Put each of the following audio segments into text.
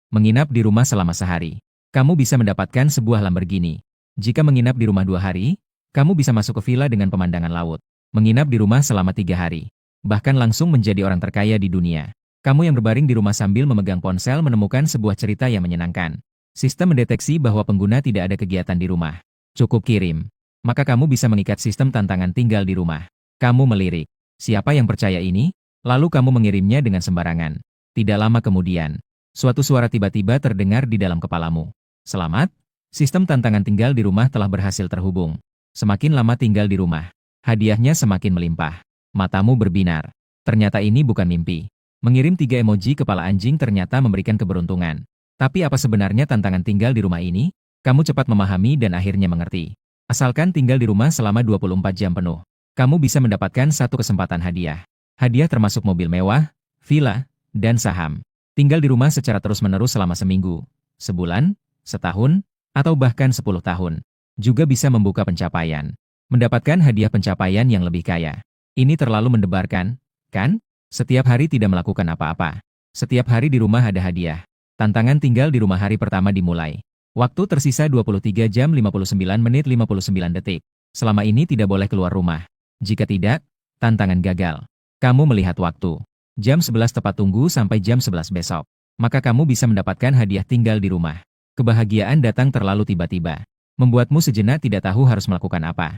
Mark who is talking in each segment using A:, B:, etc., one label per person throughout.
A: Menginap di rumah selama sehari. Kamu bisa mendapatkan sebuah Lamborghini. Jika menginap di rumah 2 hari, kamu bisa masuk ke villa dengan pemandangan laut. Menginap di rumah selama 3 hari. Bahkan langsung menjadi orang terkaya di dunia. Kamu yang berbaring di rumah sambil memegang ponsel menemukan sebuah cerita yang menyenangkan. Sistem mendeteksi bahwa pengguna tidak ada kegiatan di rumah. Cukup kirim. Maka kamu bisa mengikat sistem tantangan tinggal di rumah. Kamu melirik. Siapa yang percaya ini? Lalu kamu mengirimnya dengan sembarangan. Tidak lama kemudian, suatu suara tiba-tiba terdengar di dalam kepalamu. Selamat, sistem tantangan tinggal di rumah telah berhasil terhubung. Semakin lama tinggal di rumah, hadiahnya semakin melimpah. Matamu berbinar. Ternyata ini bukan mimpi. Mengirim 3 emoji kepala anjing ternyata memberikan keberuntungan. Tapi apa sebenarnya tantangan tinggal di rumah ini? Kamu cepat memahami dan akhirnya mengerti. Asalkan tinggal di rumah selama 24 jam penuh, kamu bisa mendapatkan satu kesempatan hadiah. Hadiah termasuk mobil mewah, villa, dan saham. Tinggal di rumah secara terus-menerus selama seminggu, sebulan, setahun, atau bahkan 10 tahun. Juga bisa membuka pencapaian. Mendapatkan hadiah pencapaian yang lebih kaya. Ini terlalu mendebarkan, kan? Setiap hari tidak melakukan apa-apa. Setiap hari di rumah ada hadiah. Tantangan tinggal di rumah hari pertama dimulai. Waktu tersisa 23 jam 59 menit 59 detik. Selama ini tidak boleh keluar rumah. Jika tidak, tantangan gagal. Kamu melihat waktu. Jam 11 tepat tunggu sampai jam 11 besok. Maka kamu bisa mendapatkan hadiah tinggal di rumah. Kebahagiaan datang terlalu tiba-tiba. Membuatmu sejenak tidak tahu harus melakukan apa.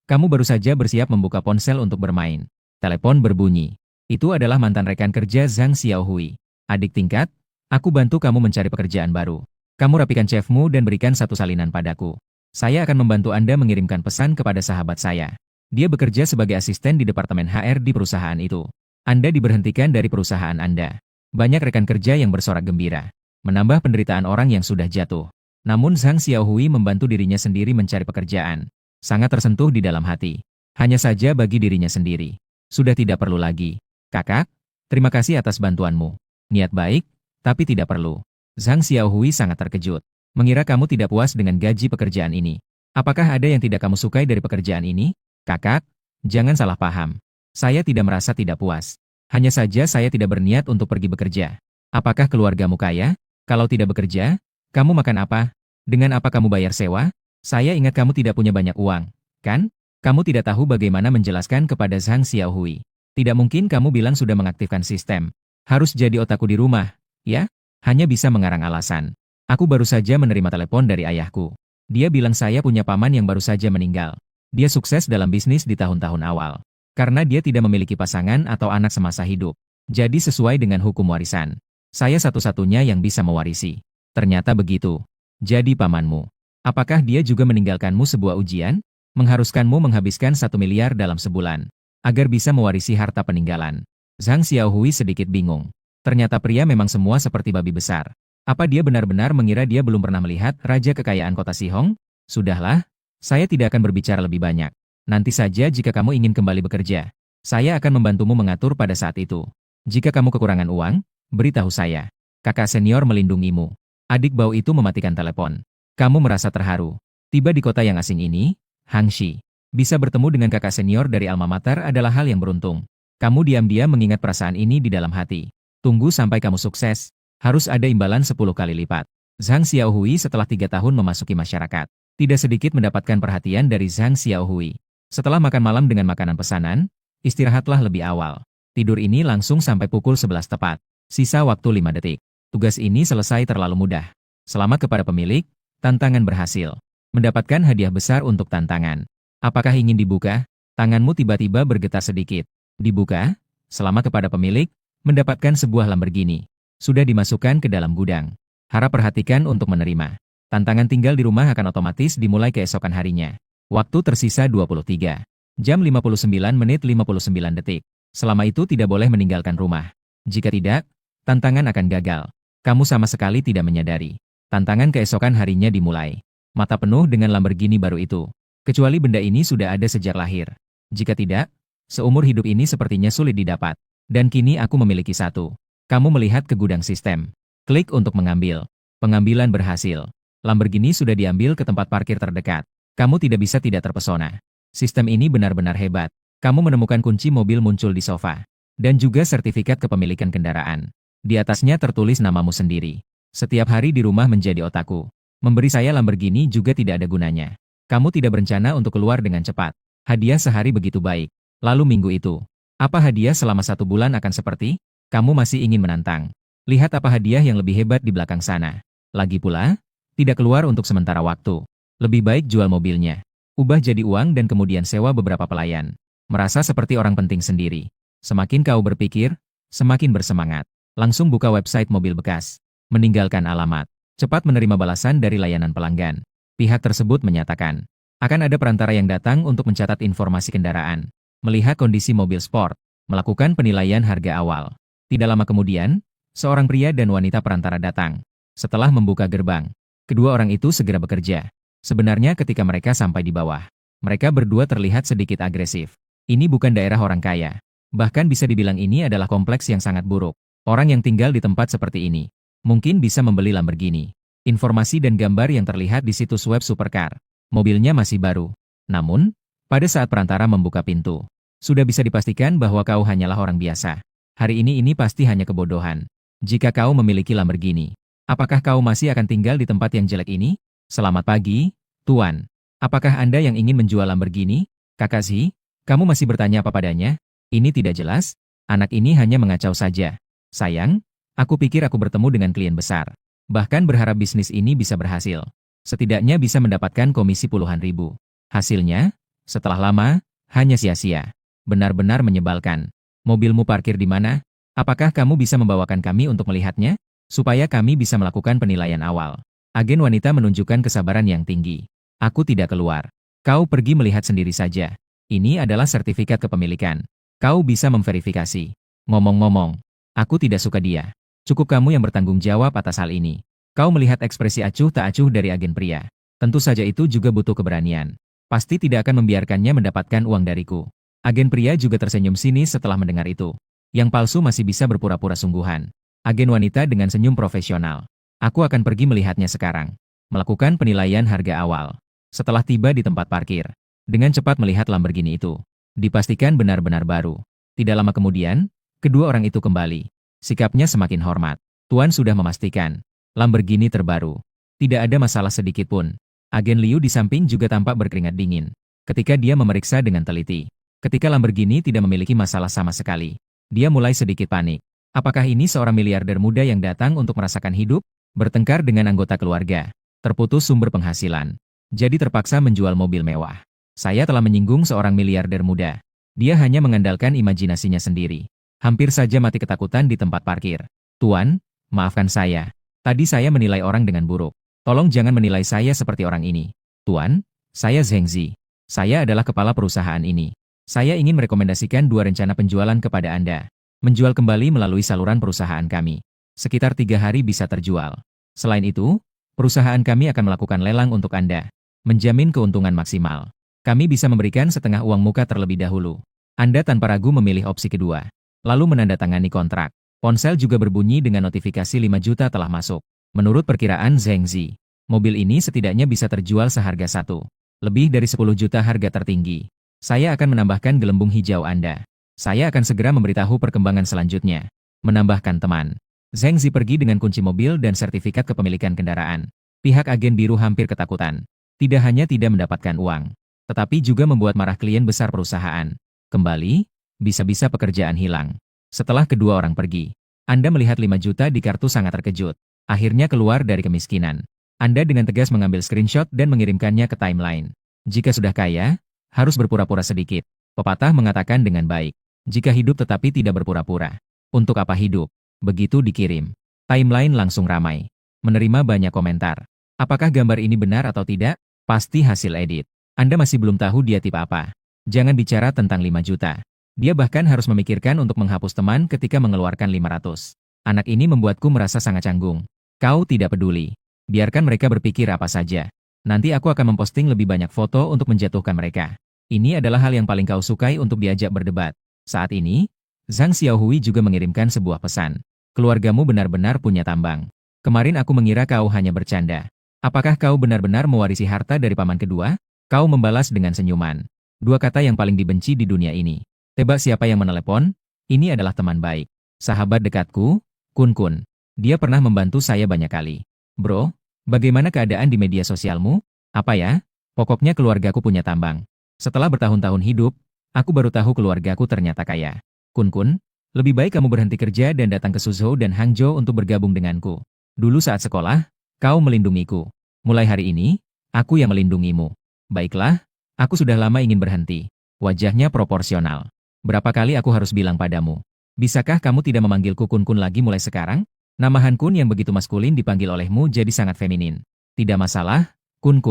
A: Kamu baru saja bersiap membuka ponsel untuk bermain. Telepon berbunyi. Itu adalah mantan rekan kerja Zhang Xiaohui. Adik tingkat, aku bantu kamu mencari pekerjaan baru. Kamu rapikan chefmu dan berikan satu salinan padaku. Saya akan membantu Anda mengirimkan pesan kepada sahabat saya. Dia bekerja sebagai asisten di departemen HR di perusahaan itu. Anda diberhentikan dari perusahaan Anda. Banyak rekan kerja yang bersorak gembira. Menambah penderitaan orang yang sudah jatuh. Namun Zhang Xiaohui membantu dirinya sendiri mencari pekerjaan. Sangat tersentuh di dalam hati. Hanya saja bagi dirinya sendiri. Sudah tidak perlu lagi. Kakak, terima kasih atas bantuanmu. Niat baik, tapi tidak perlu. Zhang Xiaohui sangat terkejut. Mengira kamu tidak puas dengan gaji pekerjaan ini. Apakah ada yang tidak kamu sukai dari pekerjaan ini? Kakak, jangan salah paham. Saya tidak merasa tidak puas. Hanya saja saya tidak berniat untuk pergi bekerja. Apakah keluargamu kaya? Kalau tidak bekerja, kamu makan apa? Dengan apa kamu bayar sewa? Saya ingat kamu tidak punya banyak uang, kan? Kamu tidak tahu bagaimana menjelaskan kepada Zhang Xiaohui. Tidak mungkin kamu bilang sudah mengaktifkan sistem. Harus jadi otakku di rumah, ya? Hanya bisa mengarang alasan. Aku baru saja menerima telepon dari ayahku. Dia bilang saya punya paman yang baru saja meninggal. Dia sukses dalam bisnis di tahun-tahun awal. Karena dia tidak memiliki pasangan atau anak semasa hidup. Jadi sesuai dengan hukum warisan. Saya satu-satunya yang bisa mewarisi. Ternyata begitu. Jadi pamanmu. Apakah dia juga meninggalkanmu sebuah ujian? Mengharuskanmu menghabiskan 1 miliar dalam sebulan. Agar bisa mewarisi harta peninggalan. Zhang Xiaohui sedikit bingung. Ternyata pria memang semua seperti babi besar. Apa dia benar-benar mengira dia belum pernah melihat raja kekayaan kota Sihong? Sudahlah, saya tidak akan berbicara lebih banyak. Nanti saja jika kamu ingin kembali bekerja. Saya akan membantumu mengatur pada saat itu. Jika kamu kekurangan uang, beritahu saya. Kakak senior melindungimu. Adik bau itu mematikan telepon. Kamu merasa terharu. Tiba di kota yang asing ini, Hangxi. Bisa bertemu dengan kakak senior dari alma mater adalah hal yang beruntung. Kamu diam-diam mengingat perasaan ini di dalam hati. Tunggu sampai kamu sukses. Harus ada imbalan 10 kali lipat. Zhang Xiaohui setelah 3 tahun memasuki masyarakat. Tidak sedikit mendapatkan perhatian dari Zhang Xiaohui. Setelah makan malam dengan makanan pesanan, istirahatlah lebih awal. Tidur ini langsung sampai pukul 11 tepat. Sisa waktu 5 detik. Tugas ini selesai terlalu mudah. Selamat kepada pemilik, tantangan berhasil. Mendapatkan hadiah besar untuk tantangan. Apakah ingin dibuka? Tanganmu tiba-tiba bergetar sedikit. Dibuka? Selamat kepada pemilik, mendapatkan sebuah Lamborghini. Sudah dimasukkan ke dalam gudang. Harap perhatikan untuk menerima. Tantangan tinggal di rumah akan otomatis dimulai keesokan harinya. Waktu tersisa 23 jam 59 menit 59 detik. Selama itu tidak boleh meninggalkan rumah. Jika tidak, tantangan akan gagal. Kamu sama sekali tidak menyadari. Tantangan keesokan harinya dimulai. Mata penuh dengan Lamborghini baru itu. Kecuali benda ini sudah ada sejak lahir. Jika tidak, seumur hidup ini sepertinya sulit didapat. Dan kini aku memiliki satu. Kamu melihat ke gudang sistem. Klik untuk mengambil. Pengambilan berhasil. Lamborghini sudah diambil ke tempat parkir terdekat. Kamu tidak bisa tidak terpesona. Sistem ini benar-benar hebat. Kamu menemukan kunci mobil muncul di sofa. Dan juga sertifikat kepemilikan kendaraan. Di atasnya tertulis namamu sendiri. Setiap hari di rumah menjadi otakku. Memberi saya Lamborghini juga tidak ada gunanya. Kamu tidak berencana untuk keluar dengan cepat. Hadiah sehari begitu baik. Lalu minggu itu. Apa hadiah selama 1 bulan akan seperti? Kamu masih ingin menantang. Lihat apa hadiah yang lebih hebat di belakang sana. Lagi pula, tidak keluar untuk sementara waktu. Lebih baik jual mobilnya. Ubah jadi uang dan kemudian sewa beberapa pelayan. Merasa seperti orang penting sendiri. Semakin kau berpikir, semakin bersemangat. Langsung buka website mobil bekas. Meninggalkan alamat. Cepat menerima balasan dari layanan pelanggan. Pihak tersebut menyatakan, akan ada perantara yang datang untuk mencatat informasi kendaraan, melihat kondisi mobil sport, melakukan penilaian harga awal. Tidak lama kemudian, seorang pria dan wanita perantara datang. Setelah membuka gerbang, kedua orang itu segera bekerja. Sebenarnya ketika mereka sampai di bawah, mereka berdua terlihat sedikit agresif. Ini bukan daerah orang kaya. Bahkan bisa dibilang ini adalah kompleks yang sangat buruk. Orang yang tinggal di tempat seperti ini mungkin bisa membeli Lamborghini. Informasi dan gambar yang terlihat di situs web Supercar. Mobilnya masih baru. Namun, pada saat perantara membuka pintu, sudah bisa dipastikan bahwa kau hanyalah orang biasa. Hari ini pasti hanya kebodohan. Jika kau memiliki Lamborghini, apakah kau masih akan tinggal di tempat yang jelek ini? Selamat pagi, Tuan. Apakah Anda yang ingin menjual Lamborghini? Kakashi, kamu masih bertanya apa padanya? Ini tidak jelas? Anak ini hanya mengacau saja. Sayang, aku pikir aku bertemu dengan klien besar. Bahkan berharap bisnis ini bisa berhasil. Setidaknya bisa mendapatkan komisi puluhan ribu. Hasilnya, setelah lama, hanya sia-sia. Benar-benar menyebalkan. Mobilmu parkir di mana? Apakah kamu bisa membawakan kami untuk melihatnya? Supaya kami bisa melakukan penilaian awal. Agen wanita menunjukkan kesabaran yang tinggi. Aku tidak keluar. Kau pergi melihat sendiri saja. Ini adalah sertifikat kepemilikan. Kau bisa memverifikasi. Ngomong-ngomong, aku tidak suka dia. Cukup kamu yang bertanggung jawab atas hal ini. Kau melihat ekspresi acuh tak acuh dari agen pria. Tentu saja itu juga butuh keberanian. Pasti tidak akan membiarkannya mendapatkan uang dariku. Agen pria juga tersenyum sinis setelah mendengar itu. Yang palsu masih bisa berpura-pura sungguhan. Agen wanita dengan senyum profesional. Aku akan pergi melihatnya sekarang. Melakukan penilaian harga awal. Setelah tiba di tempat parkir, dengan cepat melihat Lamborghini itu. Dipastikan benar-benar baru. Tidak lama kemudian, kedua orang itu kembali. Sikapnya semakin hormat. Tuan sudah memastikan. Lamborghini terbaru. Tidak ada masalah sedikit pun. Agen Liu di samping juga tampak berkeringat dingin. Ketika dia memeriksa dengan teliti. Ketika Lamborghini tidak memiliki masalah sama sekali. Dia mulai sedikit panik. Apakah ini seorang miliarder muda yang datang untuk merasakan hidup? Bertengkar dengan anggota keluarga. Terputus sumber penghasilan. Jadi terpaksa menjual mobil mewah. Saya telah menyinggung seorang miliarder muda. Dia hanya mengandalkan imajinasinya sendiri. Hampir saja mati ketakutan di tempat parkir. Tuan, maafkan saya. Tadi saya menilai orang dengan buruk. Tolong jangan menilai saya seperti orang ini. Tuan, saya Zheng Zi. Saya adalah kepala perusahaan ini. Saya ingin merekomendasikan 2 rencana penjualan kepada Anda. Menjual kembali melalui saluran perusahaan kami. Sekitar 3 hari bisa terjual. Selain itu, perusahaan kami akan melakukan lelang untuk Anda. Menjamin keuntungan maksimal. Kami bisa memberikan setengah uang muka terlebih dahulu. Anda tanpa ragu memilih opsi kedua. Lalu menandatangani kontrak. Ponsel juga berbunyi dengan notifikasi 5 juta telah masuk. Menurut perkiraan Zheng Zi, mobil ini setidaknya bisa terjual seharga 1. Lebih dari 10 juta harga tertinggi. Saya akan menambahkan gelembung hijau Anda. Saya akan segera memberitahu perkembangan selanjutnya. Menambahkan teman. Zheng Zi pergi dengan kunci mobil dan sertifikat kepemilikan kendaraan. Pihak agen biru hampir ketakutan. Tidak hanya tidak mendapatkan uang, tetapi juga membuat marah klien besar perusahaan. Kembali, bisa-bisa pekerjaan hilang. Setelah kedua orang pergi, Anda melihat 5 juta di kartu sangat terkejut. Akhirnya keluar dari kemiskinan. Anda dengan tegas mengambil screenshot dan mengirimkannya ke timeline. Jika sudah kaya, harus berpura-pura sedikit. Pepatah mengatakan dengan baik. Jika hidup tetapi tidak berpura-pura. Untuk apa hidup? Begitu dikirim. Timeline langsung ramai. Menerima banyak komentar. Apakah gambar ini benar atau tidak? Pasti hasil edit. Anda masih belum tahu dia tipe apa. Jangan bicara tentang 5 juta. Dia bahkan harus memikirkan untuk menghapus teman ketika mengeluarkan 500. Anak ini membuatku merasa sangat canggung. Kau tidak peduli. Biarkan mereka berpikir apa saja. Nanti aku akan memposting lebih banyak foto untuk menjatuhkan mereka. Ini adalah hal yang paling kau sukai untuk diajak berdebat. Saat ini, Zhang Xiaohui juga mengirimkan sebuah pesan. Keluargamu benar-benar punya tambang. Kemarin aku mengira kau hanya bercanda. Apakah kau benar-benar mewarisi harta dari paman kedua? Kau membalas dengan senyuman. 2 kata yang paling dibenci di dunia ini. Tebak siapa yang menelepon? Ini adalah teman baik. Sahabat dekatku, Kun Kun. Dia pernah membantu saya banyak kali. Bro, bagaimana keadaan di media sosialmu? Apa ya? Pokoknya keluargaku punya tambang. Setelah bertahun-tahun hidup, aku baru tahu keluargaku ternyata kaya. Kun, lebih baik kamu berhenti kerja dan datang ke Suzhou dan Hangzhou untuk bergabung denganku. Dulu saat sekolah, kau melindungiku. Mulai hari ini, aku yang melindungimu. Baiklah, aku sudah lama ingin berhenti. Wajahnya proporsional. Berapa kali aku harus bilang padamu? Bisakah kamu tidak memanggilku Kun lagi mulai sekarang? Nama Han Kun yang begitu maskulin dipanggil olehmu jadi sangat feminin. Tidak masalah, Kun.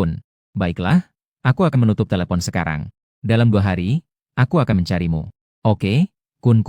A: Baiklah, aku akan menutup telepon sekarang. Dalam 2 hari, aku akan mencarimu. Oke, Kun.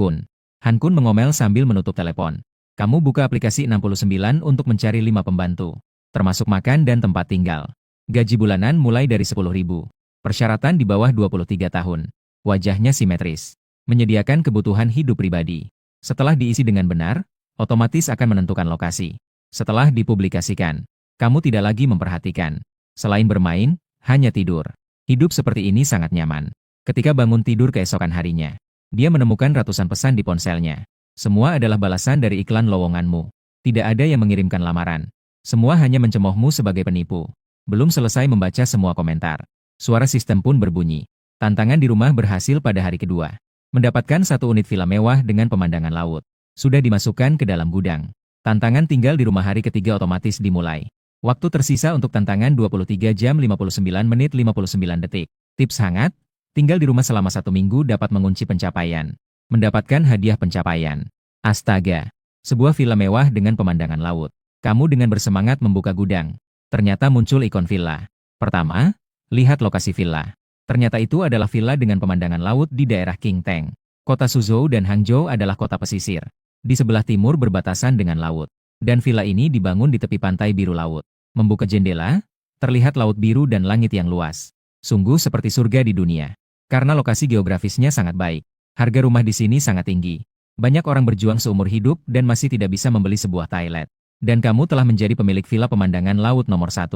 A: Han Kun mengomel sambil menutup telepon. Kamu buka aplikasi 69 untuk mencari 5 pembantu, termasuk makan dan tempat tinggal. Gaji bulanan mulai dari 10.000. Persyaratan di bawah 23 tahun. Wajahnya simetris. Menyediakan kebutuhan hidup pribadi. Setelah diisi dengan benar, otomatis akan menentukan lokasi. Setelah dipublikasikan, kamu tidak lagi memperhatikan. Selain bermain, hanya tidur. Hidup seperti ini sangat nyaman. Ketika bangun tidur keesokan harinya, dia menemukan ratusan pesan di ponselnya. Semua adalah balasan dari iklan lowonganmu. Tidak ada yang mengirimkan lamaran. Semua hanya mencemoohmu sebagai penipu. Belum selesai membaca semua komentar, suara sistem pun berbunyi. Tantangan di rumah berhasil pada hari kedua. Mendapatkan 1 unit villa mewah dengan pemandangan laut. Sudah dimasukkan ke dalam gudang. Tantangan tinggal di rumah hari ketiga otomatis dimulai. Waktu tersisa untuk tantangan 23 jam 59 menit 59 detik. Tips hangat, tinggal di rumah selama 1 minggu dapat mengunci pencapaian. Mendapatkan hadiah pencapaian. Astaga, sebuah villa mewah dengan pemandangan laut. Kamu dengan bersemangat membuka gudang. Ternyata muncul ikon villa. Pertama, lihat lokasi villa. Ternyata itu adalah villa dengan pemandangan laut di daerah Qingteng. Kota Suzhou dan Hangzhou adalah kota pesisir. Di sebelah timur berbatasan dengan laut. Dan villa ini dibangun di tepi pantai biru laut. Membuka jendela, terlihat laut biru dan langit yang luas. Sungguh seperti surga di dunia. Karena lokasi geografisnya sangat baik. Harga rumah di sini sangat tinggi. Banyak orang berjuang seumur hidup dan masih tidak bisa membeli sebuah toilet. Dan kamu telah menjadi pemilik villa pemandangan laut nomor 1.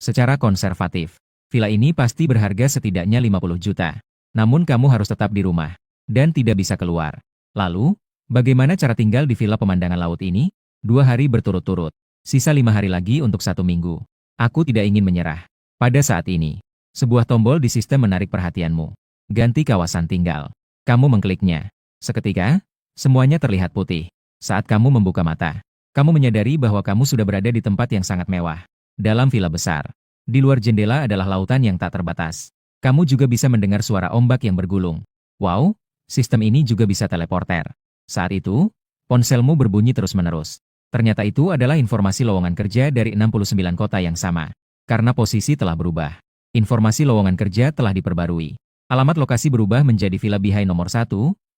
A: Secara konservatif, villa ini pasti berharga setidaknya 50 juta. Namun kamu harus tetap di rumah. Dan tidak bisa keluar. Lalu, bagaimana cara tinggal di villa pemandangan laut ini? 2 hari berturut-turut. Sisa 5 hari lagi untuk 1 minggu. Aku tidak ingin menyerah. Pada saat ini, sebuah tombol di sistem menarik perhatianmu. Ganti kawasan tinggal. Kamu mengkliknya. Seketika, semuanya terlihat putih. Saat kamu membuka mata, kamu menyadari bahwa kamu sudah berada di tempat yang sangat mewah. Dalam villa besar. Di luar jendela adalah lautan yang tak terbatas. Kamu juga bisa mendengar suara ombak yang bergulung. Wow, sistem ini juga bisa teleporter. Saat itu, ponselmu berbunyi terus-menerus. Ternyata itu adalah informasi lowongan kerja dari 69 kota yang sama. Karena posisi telah berubah. Informasi lowongan kerja telah diperbarui. Alamat lokasi berubah menjadi Villa Bihai nomor 1,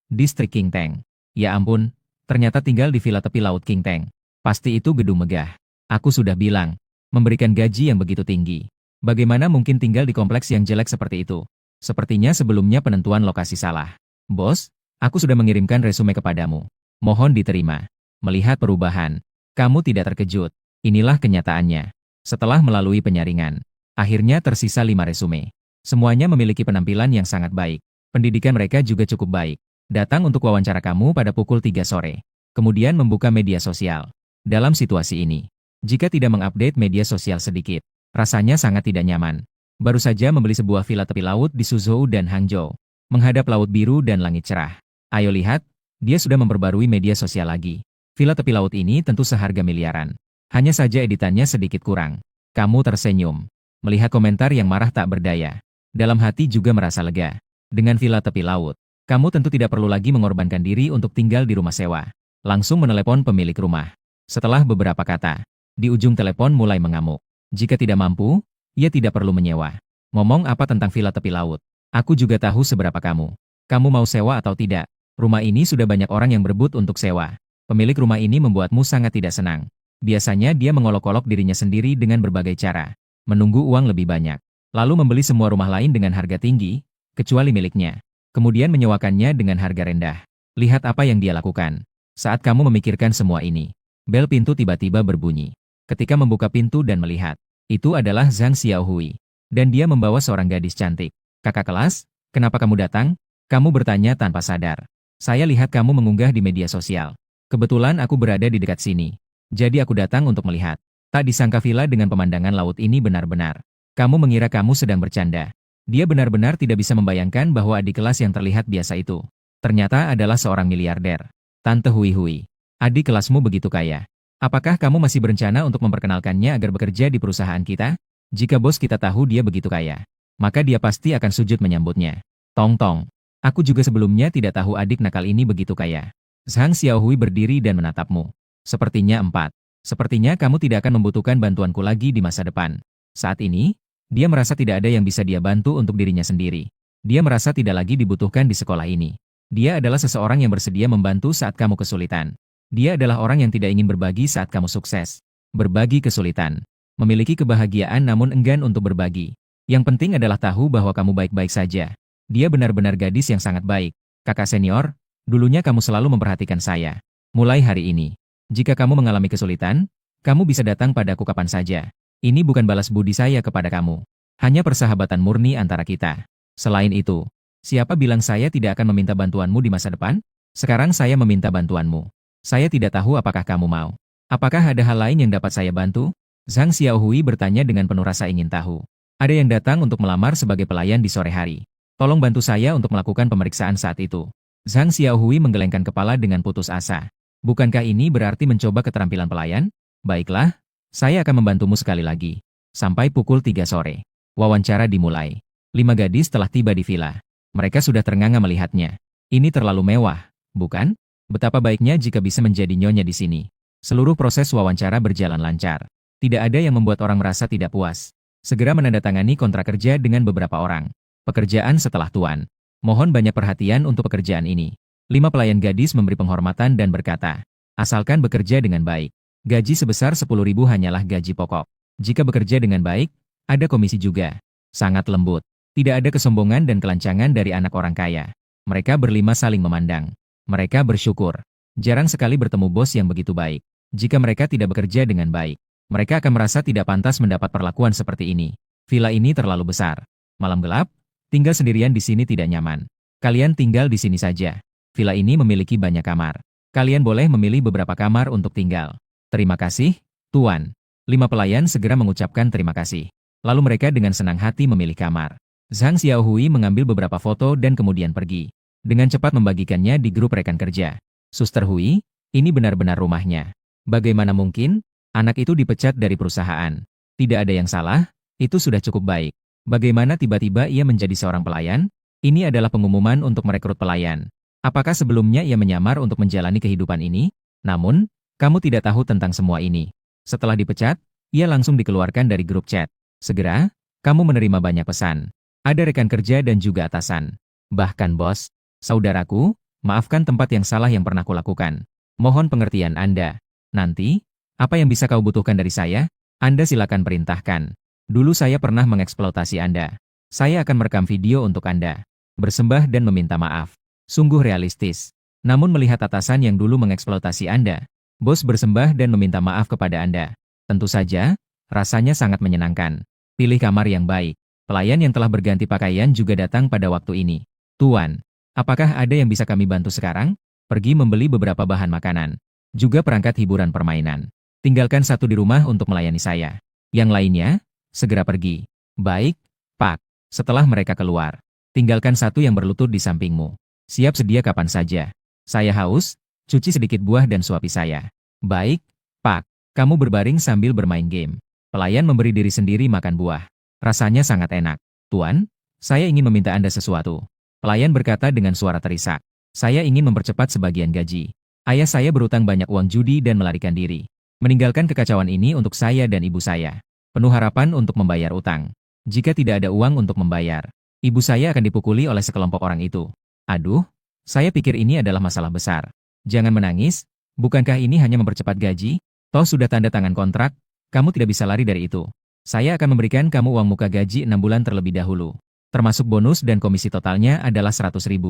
A: Distrik Qingteng. Ya ampun, ternyata tinggal di villa tepi laut Qingteng. Pasti itu gedung megah. Aku sudah bilang, memberikan gaji yang begitu tinggi. Bagaimana mungkin tinggal di kompleks yang jelek seperti itu? Sepertinya sebelumnya penentuan lokasi salah. Bos, aku sudah mengirimkan resume kepadamu. Mohon diterima. Melihat perubahan, kamu tidak terkejut. Inilah kenyataannya. Setelah melalui penyaringan, akhirnya tersisa 5 resume. Semuanya memiliki penampilan yang sangat baik. Pendidikan mereka juga cukup baik. Datang untuk wawancara kamu pada pukul 3 sore. Kemudian membuka media sosial. Dalam situasi ini, jika tidak mengupdate media sosial sedikit, rasanya sangat tidak nyaman. Baru saja membeli sebuah villa tepi laut di Suzhou dan Hangzhou. Menghadap laut biru dan langit cerah. Ayo lihat, dia sudah memperbarui media sosial lagi. Villa tepi laut ini tentu seharga miliaran. Hanya saja editannya sedikit kurang. Kamu tersenyum. Melihat komentar yang marah tak berdaya. Dalam hati juga merasa lega. Dengan villa tepi laut, kamu tentu tidak perlu lagi mengorbankan diri untuk tinggal di rumah sewa. Langsung menelepon pemilik rumah. Setelah beberapa kata, di ujung telepon mulai mengamuk. Jika tidak mampu, ia tidak perlu menyewa. Ngomong apa tentang villa tepi laut? Aku juga tahu seberapa kamu. Kamu mau sewa atau tidak? Rumah ini sudah banyak orang yang berebut untuk sewa. Pemilik rumah ini membuatmu sangat tidak senang. Biasanya dia mengolok-olok dirinya sendiri dengan berbagai cara. Menunggu uang lebih banyak. Lalu membeli semua rumah lain dengan harga tinggi, kecuali miliknya. Kemudian menyewakannya dengan harga rendah. Lihat apa yang dia lakukan. Saat kamu memikirkan semua ini, bel pintu tiba-tiba berbunyi. Ketika membuka pintu dan melihat, itu adalah Zhang Xiaohui. Dan dia membawa seorang gadis cantik. Kakak kelas, kenapa kamu datang? Kamu bertanya tanpa sadar. Saya lihat kamu mengunggah di media sosial. Kebetulan aku berada di dekat sini. Jadi aku datang untuk melihat. Tak disangka villa dengan pemandangan laut ini benar-benar. Kamu mengira kamu sedang bercanda. Dia benar-benar tidak bisa membayangkan bahwa adik kelas yang terlihat biasa itu ternyata adalah seorang miliarder. Tante Hui Hui, adik kelasmu begitu kaya. Apakah kamu masih berencana untuk memperkenalkannya agar bekerja di perusahaan kita? Jika bos kita tahu dia begitu kaya, maka dia pasti akan sujud menyambutnya. Tong tong. Aku juga sebelumnya tidak tahu adik nakal ini begitu kaya. Zhang Xiaohui berdiri dan menatapmu. Sepertinya empat. Sepertinya kamu tidak akan membutuhkan bantuanku lagi di masa depan. Saat ini, dia merasa tidak ada yang bisa dia bantu untuk dirinya sendiri. Dia merasa tidak lagi dibutuhkan di sekolah ini. Dia adalah seseorang yang bersedia membantu saat kamu kesulitan. Dia adalah orang yang tidak ingin berbagi saat kamu sukses. Berbagi kesulitan. Memiliki kebahagiaan namun enggan untuk berbagi. Yang penting adalah tahu bahwa kamu baik-baik saja. Dia benar-benar gadis yang sangat baik. Kakak senior, dulunya kamu selalu memperhatikan saya. Mulai hari ini, jika kamu mengalami kesulitan, kamu bisa datang padaku kapan saja. Ini bukan balas budi saya kepada kamu. Hanya persahabatan murni antara kita. Selain itu, siapa bilang saya tidak akan meminta bantuanmu di masa depan? Sekarang saya meminta bantuanmu. Saya tidak tahu apakah kamu mau. Apakah ada hal lain yang dapat saya bantu? Zhang Xiaohui bertanya dengan penuh rasa ingin tahu. Ada yang datang untuk melamar sebagai pelayan di sore hari. Tolong bantu saya untuk melakukan pemeriksaan saat itu. Zhang Xiaohui menggelengkan kepala dengan putus asa. Bukankah ini berarti mencoba keterampilan pelayan? Baiklah, saya akan membantumu sekali lagi. Sampai pukul 3 sore. Wawancara dimulai. 5 gadis telah tiba di villa. Mereka sudah ternganga melihatnya. Ini terlalu mewah, bukan? Betapa baiknya jika bisa menjadi nyonya di sini. Seluruh proses wawancara berjalan lancar. Tidak ada yang membuat orang merasa tidak puas. Segera menandatangani kontrak kerja dengan beberapa orang. Pekerjaan setelah tuan. Mohon banyak perhatian untuk pekerjaan ini. 5 pelayan gadis memberi penghormatan dan berkata, asalkan bekerja dengan baik. Gaji sebesar 10.000 hanyalah gaji pokok. Jika bekerja dengan baik, ada komisi juga. Sangat lembut. Tidak ada kesombongan dan kelancangan dari anak orang kaya. Mereka berlima saling memandang. Mereka bersyukur. Jarang sekali bertemu bos yang begitu baik. Jika mereka tidak bekerja dengan baik, mereka akan merasa tidak pantas mendapat perlakuan seperti ini. Villa ini terlalu besar. Malam gelap, tinggal sendirian di sini tidak nyaman. Kalian tinggal di sini saja. Villa ini memiliki banyak kamar. Kalian boleh memilih beberapa kamar untuk tinggal. Terima kasih, Tuan. 5 pelayan segera mengucapkan terima kasih. Lalu mereka dengan senang hati memilih kamar. Zhang Xiaohui mengambil beberapa foto dan kemudian pergi. Dengan cepat membagikannya di grup rekan kerja. Suster Hui, ini benar-benar rumahnya. Bagaimana mungkin? Anak itu dipecat dari perusahaan. Tidak ada yang salah, itu sudah cukup baik. Bagaimana tiba-tiba ia menjadi seorang pelayan? Ini adalah pengumuman untuk merekrut pelayan. Apakah sebelumnya ia menyamar untuk menjalani kehidupan ini? Namun, kamu tidak tahu tentang semua ini. Setelah dipecat, ia langsung dikeluarkan dari grup chat. Segera, kamu menerima banyak pesan. Ada rekan kerja dan juga atasan. Bahkan bos. Saudaraku, maafkan tempat yang salah yang pernah kulakukan. Mohon pengertian Anda. Nanti, apa yang bisa kau butuhkan dari saya? Anda silakan perintahkan. Dulu saya pernah mengeksploitasi Anda. Saya akan merekam video untuk Anda. Bersembah dan meminta maaf. Sungguh realistis. Namun melihat atasan yang dulu mengeksploitasi Anda, bos bersembah dan meminta maaf kepada Anda. Tentu saja, rasanya sangat menyenangkan. Pilih kamar yang baik. Pelayan yang telah berganti pakaian juga datang pada waktu ini. Tuan, apakah ada yang bisa kami bantu sekarang? Pergi membeli beberapa bahan makanan. Juga perangkat hiburan permainan. Tinggalkan satu di rumah untuk melayani saya. Yang lainnya, segera pergi. Baik, Pak. Setelah mereka keluar, tinggalkan satu yang berlutut di sampingmu. Siap sedia kapan saja. Saya haus, cuci sedikit buah dan suapi saya. Baik, Pak. Kamu berbaring sambil bermain game. Pelayan memberi diri sendiri makan buah. Rasanya sangat enak. Tuan, saya ingin meminta Anda sesuatu. Pelayan berkata dengan suara terisak. Saya ingin mempercepat sebagian gaji. Ayah saya berutang banyak uang judi dan melarikan diri. Meninggalkan kekacauan ini untuk saya dan ibu saya. Penuh harapan untuk membayar utang. Jika tidak ada uang untuk membayar, ibu saya akan dipukuli oleh sekelompok orang itu. Aduh, saya pikir ini adalah masalah besar. Jangan menangis, bukankah ini hanya mempercepat gaji? Toh sudah tanda tangan kontrak, kamu tidak bisa lari dari itu. Saya akan memberikan kamu uang muka gaji 6 bulan terlebih dahulu. Termasuk bonus dan komisi totalnya adalah 100.000.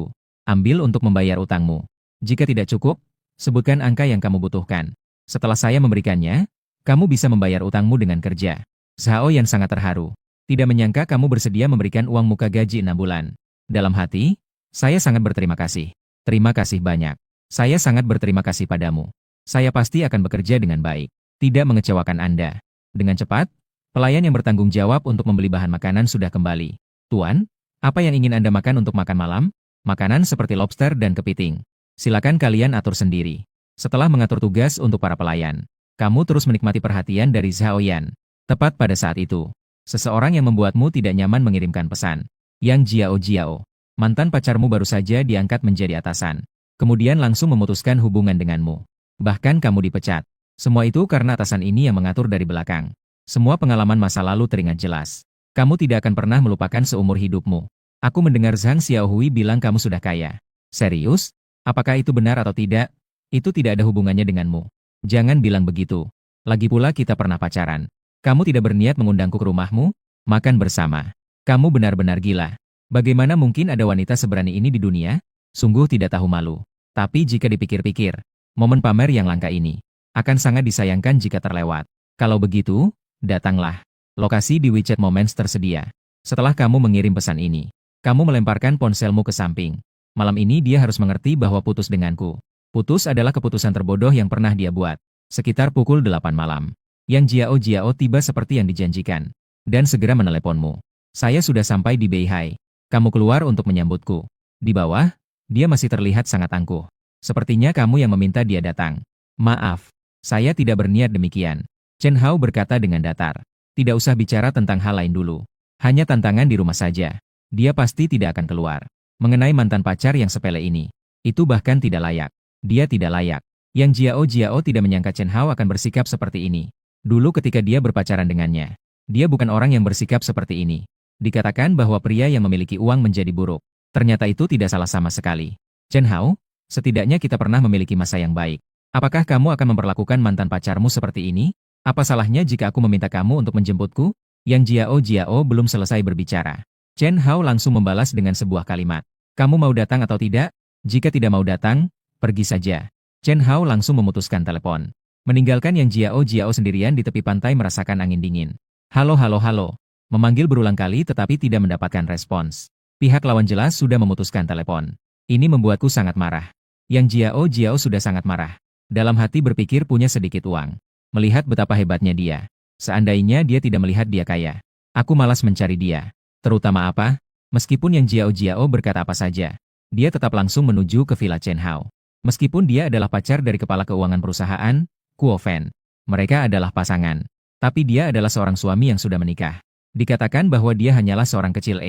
A: Ambil untuk membayar utangmu. Jika tidak cukup, sebutkan angka yang kamu butuhkan. Setelah saya memberikannya, kamu bisa membayar utangmu dengan kerja. Zhao Yan sangat terharu. Tidak menyangka kamu bersedia memberikan uang muka gaji 6 bulan. Dalam hati, saya sangat berterima kasih. Terima kasih banyak. Saya sangat berterima kasih padamu. Saya pasti akan bekerja dengan baik. Tidak mengecewakan Anda. Dengan cepat, pelayan yang bertanggung jawab untuk membeli bahan makanan sudah kembali. Tuan, apa yang ingin Anda makan untuk makan malam? Makanan seperti lobster dan kepiting. Silakan kalian atur sendiri. Setelah mengatur tugas untuk para pelayan, kamu terus menikmati perhatian dari Zhao Yan. Tepat pada saat itu, seseorang yang membuatmu tidak nyaman mengirimkan pesan. Yang Jiao, mantan pacarmu baru saja diangkat menjadi atasan. Kemudian langsung memutuskan hubungan denganmu. Bahkan kamu dipecat. Semua itu karena atasan ini yang mengatur dari belakang. Semua pengalaman masa lalu teringat jelas. Kamu tidak akan pernah melupakan seumur hidupmu. Aku mendengar Zhang Xiaohui bilang kamu sudah kaya. Serius? Apakah itu benar atau tidak? Itu tidak ada hubungannya denganmu. Jangan bilang begitu. Lagi pula kita pernah pacaran. Kamu tidak berniat mengundangku ke rumahmu? Makan bersama. Kamu benar-benar gila. Bagaimana mungkin ada wanita seberani ini di dunia? Sungguh tidak tahu malu. Tapi jika dipikir-pikir, momen pamer yang langka ini akan sangat disayangkan jika terlewat. Kalau begitu, datanglah. Lokasi di WeChat Moments tersedia. Setelah kamu mengirim pesan ini, kamu melemparkan ponselmu ke samping. Malam ini dia harus mengerti bahwa putus denganku. Putus adalah keputusan terbodoh yang pernah dia buat. Sekitar pukul 8 malam. Yang Jiao tiba seperti yang dijanjikan. Dan segera meneleponmu. Saya sudah sampai di Beihai. Kamu keluar untuk menyambutku. Di bawah, dia masih terlihat sangat angkuh. Sepertinya kamu yang meminta dia datang. Maaf, saya tidak berniat demikian. Chen Hao berkata dengan datar. Tidak usah bicara tentang hal lain dulu. Hanya tantangan di rumah saja. Dia pasti tidak akan keluar. Mengenai mantan pacar yang sepele ini, itu bahkan tidak layak. Dia tidak layak. Yang Jiao tidak menyangka Chen Hao akan bersikap seperti ini. Dulu ketika dia berpacaran dengannya, dia bukan orang yang bersikap seperti ini. Dikatakan bahwa pria yang memiliki uang menjadi buruk. Ternyata itu tidak salah sama sekali. Chen Hao, setidaknya kita pernah memiliki masa yang baik. Apakah kamu akan memperlakukan mantan pacarmu seperti ini? Apa salahnya jika aku meminta kamu untuk menjemputku? Yang Jiao belum selesai berbicara. Chen Hao langsung membalas dengan sebuah kalimat. Kamu mau datang atau tidak? Jika tidak mau datang, pergi saja. Chen Hao langsung memutuskan telepon. Meninggalkan Yang Jiao sendirian di tepi pantai merasakan angin dingin. Halo. Memanggil berulang kali tetapi tidak mendapatkan respons. Pihak lawan jelas sudah memutuskan telepon. Ini membuatku sangat marah. Yang Jiao sudah sangat marah. Dalam hati berpikir punya sedikit uang. Melihat betapa hebatnya dia. Seandainya dia tidak melihat dia kaya. Aku malas mencari dia. Terutama apa? Meskipun Yang Jiao berkata apa saja, dia tetap langsung menuju ke villa Chen Hao. Meskipun dia adalah pacar dari kepala keuangan perusahaan, Kuo Fen. Mereka adalah pasangan. Tapi dia adalah seorang suami yang sudah menikah. Dikatakan bahwa dia hanyalah seorang kecil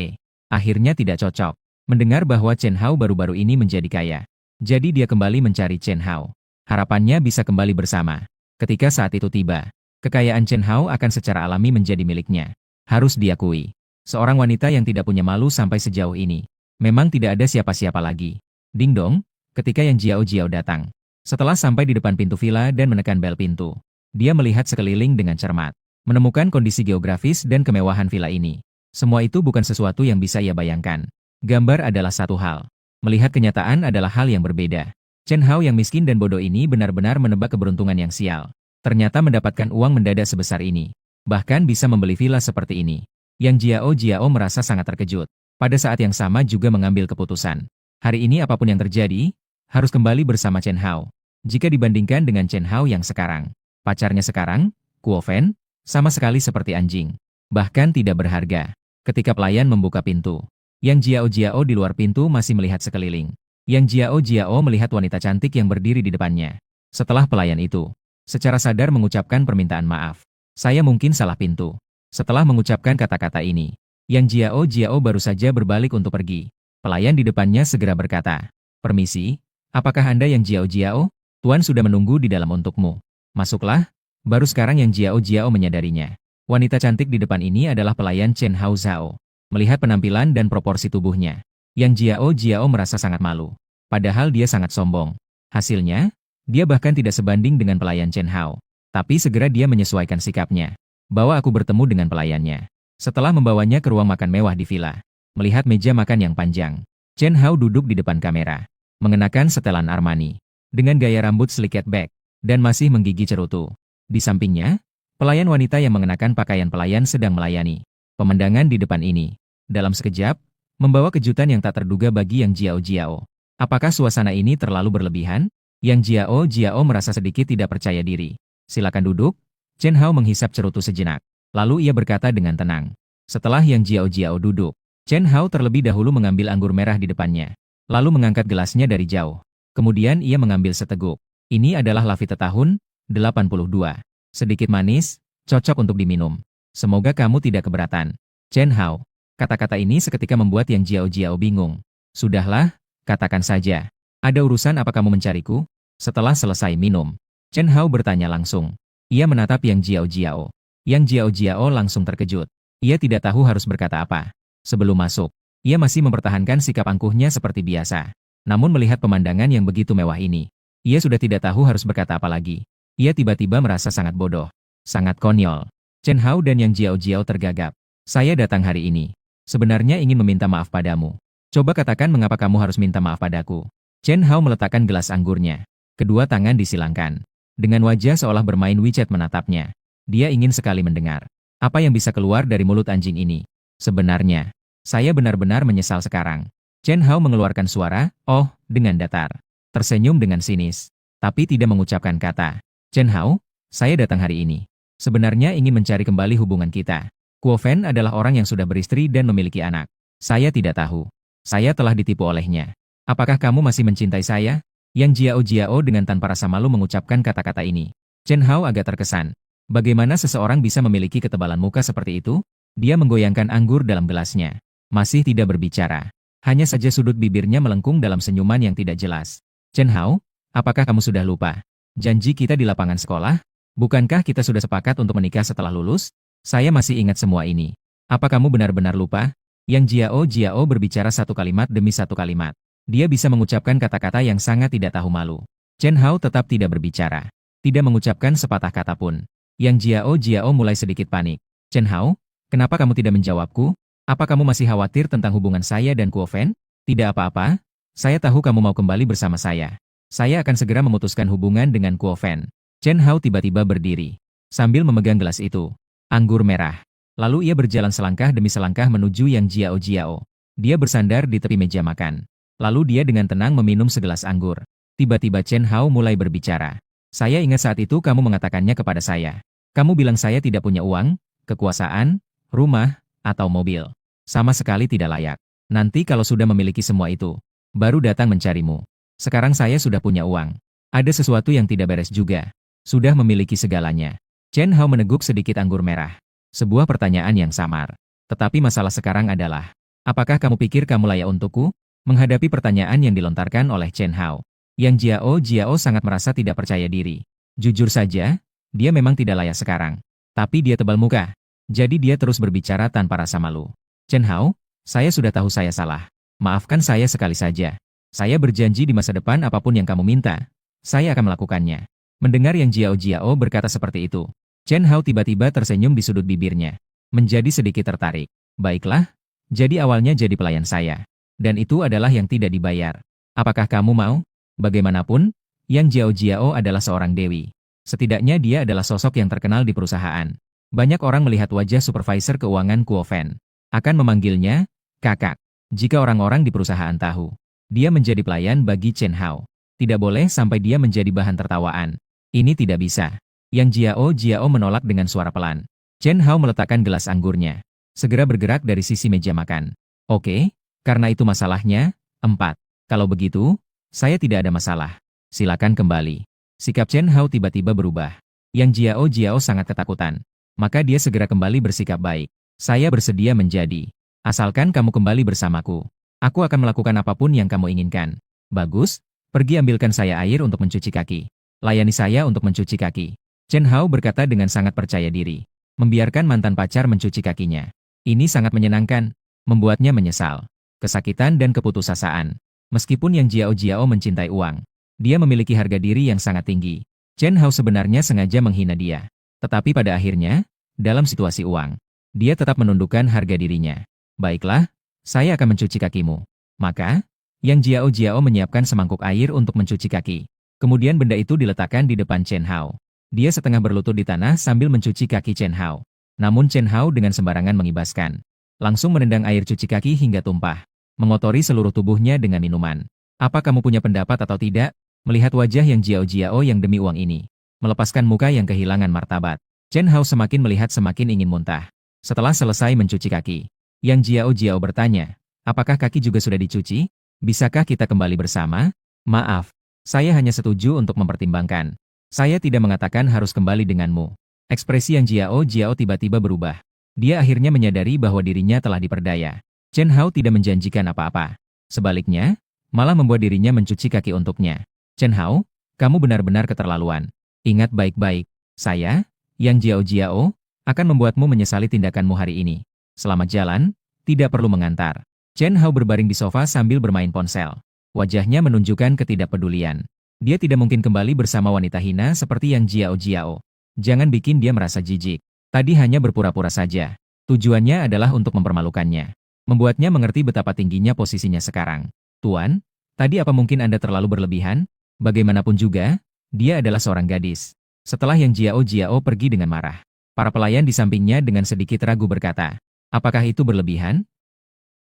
A: Akhirnya tidak cocok. Mendengar bahwa Chen Hao baru-baru ini menjadi kaya. Jadi dia kembali mencari Chen Hao. Harapannya bisa kembali bersama. Ketika saat itu tiba, kekayaan Chen Hao akan secara alami menjadi miliknya. Harus diakui. Seorang wanita yang tidak punya malu sampai sejauh ini. Memang tidak ada siapa-siapa lagi. Ding dong, ketika Yang Jiao datang. Setelah sampai di depan pintu villa dan menekan bel pintu, dia melihat sekeliling dengan cermat. Menemukan kondisi geografis dan kemewahan villa ini. Semua itu bukan sesuatu yang bisa ia bayangkan. Gambar adalah satu hal. Melihat kenyataan adalah hal yang berbeda. Chen Hao yang miskin dan bodoh ini benar-benar menebak keberuntungan yang sial. Ternyata mendapatkan uang mendadak sebesar ini. Bahkan bisa membeli villa seperti ini. Yang Jiao merasa sangat terkejut. Pada saat yang sama juga mengambil keputusan. Hari ini apapun yang terjadi, harus kembali bersama Chen Hao. Jika dibandingkan dengan Chen Hao yang sekarang, pacarnya sekarang, Kuo Fen, sama sekali seperti anjing. Bahkan tidak berharga. Ketika pelayan membuka pintu, Yang Jiao di luar pintu masih melihat sekeliling. Yang Jiao melihat wanita cantik yang berdiri di depannya. Setelah pelayan itu, secara sadar mengucapkan permintaan maaf. Saya mungkin salah pintu. Setelah mengucapkan kata-kata ini, Yang Jiao baru saja berbalik untuk pergi. Pelayan di depannya segera berkata, "Permisi, apakah Anda Yang Jiao? Tuan sudah menunggu di dalam untukmu. Masuklah." Baru sekarang Yang Jiao menyadarinya. Wanita cantik di depan ini adalah pelayan Chen Hao Zhao. Melihat penampilan dan proporsi tubuhnya, Yang Jiao merasa sangat malu. Padahal dia sangat sombong. Hasilnya, dia bahkan tidak sebanding dengan pelayan Chen Hao. Tapi segera dia menyesuaikan sikapnya. Bawa aku bertemu dengan pelayannya. Setelah membawanya ke ruang makan mewah di villa, melihat meja makan yang panjang, Chen Hao duduk di depan kamera, mengenakan setelan Armani, dengan gaya rambut slicket back, dan masih menggigi cerutu. Di sampingnya, pelayan wanita yang mengenakan pakaian pelayan sedang melayani. Pemandangan di depan ini, dalam sekejap, membawa kejutan yang tak terduga bagi Yang Jiao. Apakah suasana ini terlalu berlebihan? Yang Jiao merasa sedikit tidak percaya diri. Silakan duduk. Chen Hao menghisap cerutu sejenak. Lalu ia berkata dengan tenang. Setelah Yang Jiao duduk, Chen Hao terlebih dahulu mengambil anggur merah di depannya. Lalu mengangkat gelasnya dari jauh. Kemudian ia mengambil seteguk. Ini adalah Lafite tahun 82. Sedikit manis, cocok untuk diminum. Semoga kamu tidak keberatan. Chen Hao. Kata-kata ini seketika membuat Yang Jiao bingung. Sudahlah, katakan saja. Ada urusan apa kamu mencariku? Setelah selesai minum, Chen Hao bertanya langsung. Ia menatap Yang Jiao. Yang Jiao langsung terkejut. Ia tidak tahu harus berkata apa. Sebelum masuk, ia masih mempertahankan sikap angkuhnya seperti biasa. Namun melihat pemandangan yang begitu mewah ini, ia sudah tidak tahu harus berkata apa lagi. Ia tiba-tiba merasa sangat bodoh. Sangat konyol. Chen Hao dan Yang Jiao tergagap. Saya datang hari ini. Sebenarnya ingin meminta maaf padamu. Coba katakan mengapa kamu harus minta maaf padaku. Chen Hao meletakkan gelas anggurnya. Kedua tangan disilangkan. Dengan wajah seolah bermain WeChat menatapnya. Dia ingin sekali mendengar. Apa yang bisa keluar dari mulut anjing ini? Sebenarnya, saya benar-benar menyesal sekarang. Chen Hao mengeluarkan suara, oh, dengan datar. Tersenyum dengan sinis. Tapi tidak mengucapkan kata. Chen Hao, saya datang hari ini. Sebenarnya ingin mencari kembali hubungan kita. Kuo Fen adalah orang yang sudah beristri dan memiliki anak. Saya tidak tahu. Saya telah ditipu olehnya. Apakah kamu masih mencintai saya? Yang Jiao dengan tanpa rasa malu mengucapkan kata-kata ini. Chen Hao agak terkesan. Bagaimana seseorang bisa memiliki ketebalan muka seperti itu? Dia menggoyangkan anggur dalam gelasnya. Masih tidak berbicara. Hanya saja sudut bibirnya melengkung dalam senyuman yang tidak jelas. Chen Hao, apakah kamu sudah lupa? Janji kita di lapangan sekolah? Bukankah kita sudah sepakat untuk menikah setelah lulus? Saya masih ingat semua ini. Apa kamu benar-benar lupa? Yang Jiao berbicara satu kalimat demi satu kalimat. Dia bisa mengucapkan kata-kata yang sangat tidak tahu malu. Chen Hao tetap tidak berbicara. Tidak mengucapkan sepatah kata pun. Yang Jiao mulai sedikit panik. Chen Hao, kenapa kamu tidak menjawabku? Apa kamu masih khawatir tentang hubungan saya dan Kuo Fen? Tidak apa-apa. Saya tahu kamu mau kembali bersama saya. Saya akan segera memutuskan hubungan dengan Kuo Fen. Chen Hao tiba-tiba berdiri. Sambil memegang gelas itu. Anggur merah. Lalu ia berjalan selangkah demi selangkah menuju Yang Jiao. Dia bersandar di tepi meja makan. Lalu dia dengan tenang meminum segelas anggur. Tiba-tiba Chen Hao mulai berbicara. Saya ingat saat itu kamu mengatakannya kepada saya. Kamu bilang saya tidak punya uang, kekuasaan, rumah, atau mobil. Sama sekali tidak layak. Nanti kalau sudah memiliki semua itu, baru datang mencarimu. Sekarang saya sudah punya uang. Ada sesuatu yang tidak beres juga. Sudah memiliki segalanya. Chen Hao meneguk sedikit anggur merah. Sebuah pertanyaan yang samar. Tetapi masalah sekarang adalah, apakah kamu pikir kamu layak untukku? Menghadapi pertanyaan yang dilontarkan oleh Chen Hao, Yang Jiao sangat merasa tidak percaya diri. Jujur saja, dia memang tidak layak sekarang. Tapi dia tebal muka. Jadi dia terus berbicara tanpa rasa malu. Chen Hao, saya sudah tahu saya salah. Maafkan saya sekali saja. Saya berjanji di masa depan apapun yang kamu minta, saya akan melakukannya. Mendengar Yang Jiao berkata seperti itu, Chen Hao tiba-tiba tersenyum di sudut bibirnya. Menjadi sedikit tertarik. Baiklah, jadi awalnya jadi pelayan saya. Dan itu adalah yang tidak dibayar. Apakah kamu mau? Bagaimanapun, Yang Jiao adalah seorang dewi. Setidaknya dia adalah sosok yang terkenal di perusahaan. Banyak orang melihat wajah supervisor keuangan Kuo Fen. Akan memanggilnya, kakak. Jika orang-orang di perusahaan tahu, dia menjadi pelayan bagi Chen Hao. Tidak boleh sampai dia menjadi bahan tertawaan. Ini tidak bisa. Yang Jiao menolak dengan suara pelan. Chen Hao meletakkan gelas anggurnya. Segera bergerak dari sisi meja makan. Oke. Karena itu masalahnya, 4. Kalau begitu, saya tidak ada masalah. Silakan kembali. Sikap Chen Hao tiba-tiba berubah. Yang Jiao sangat ketakutan. Maka dia segera kembali bersikap baik. Saya bersedia menjadi. Asalkan kamu kembali bersamaku. Aku akan melakukan apapun yang kamu inginkan. Bagus, pergi ambilkan saya air untuk mencuci kaki. Layani saya untuk mencuci kaki. Chen Hao berkata dengan sangat percaya diri. Membiarkan mantan pacar mencuci kakinya. Ini sangat menyenangkan. Membuatnya menyesal. Kesakitan dan keputusasaan. Meskipun Yang Jiao mencintai uang, dia memiliki harga diri yang sangat tinggi. Chen Hao sebenarnya sengaja menghina dia. Tetapi pada akhirnya, dalam situasi uang, dia tetap menundukkan harga dirinya. Baiklah, saya akan mencuci kakimu. Maka, Yang Jiao menyiapkan semangkuk air untuk mencuci kaki. Kemudian benda itu diletakkan di depan Chen Hao. Dia setengah berlutut di tanah sambil mencuci kaki Chen Hao. Namun Chen Hao dengan sembarangan mengibaskan. Langsung menendang air cuci kaki hingga tumpah. Mengotori seluruh tubuhnya dengan minuman. Apa kamu punya pendapat atau tidak? Melihat wajah yang Jiao yang demi uang ini, melepaskan muka yang kehilangan martabat, Chen Hao semakin melihat semakin ingin muntah. Setelah selesai mencuci kaki, Yang Jiao bertanya, apakah kaki juga sudah dicuci? Bisakah kita kembali bersama? Maaf, saya hanya setuju untuk mempertimbangkan. Saya tidak mengatakan harus kembali denganmu. Ekspresi Yang Jiao tiba-tiba berubah. Dia akhirnya menyadari bahwa dirinya telah diperdaya. Chen Hao tidak menjanjikan apa-apa. Sebaliknya, malah membuat dirinya mencuci kaki untuknya. Chen Hao, kamu benar-benar keterlaluan. Ingat baik-baik, saya, Yang Jiao, akan membuatmu menyesali tindakanmu hari ini. Selamat jalan, tidak perlu mengantar. Chen Hao berbaring di sofa sambil bermain ponsel. Wajahnya menunjukkan ketidakpedulian. Dia tidak mungkin kembali bersama wanita hina seperti Yang Jiao. Jangan bikin dia merasa jijik. Tadi hanya berpura-pura saja. Tujuannya adalah untuk mempermalukannya. Membuatnya mengerti betapa tingginya posisinya sekarang. Tuan, tadi apa mungkin Anda terlalu berlebihan? Bagaimanapun juga, dia adalah seorang gadis. Setelah Yang Jiao pergi dengan marah, para pelayan di sampingnya dengan sedikit ragu berkata, apakah itu berlebihan?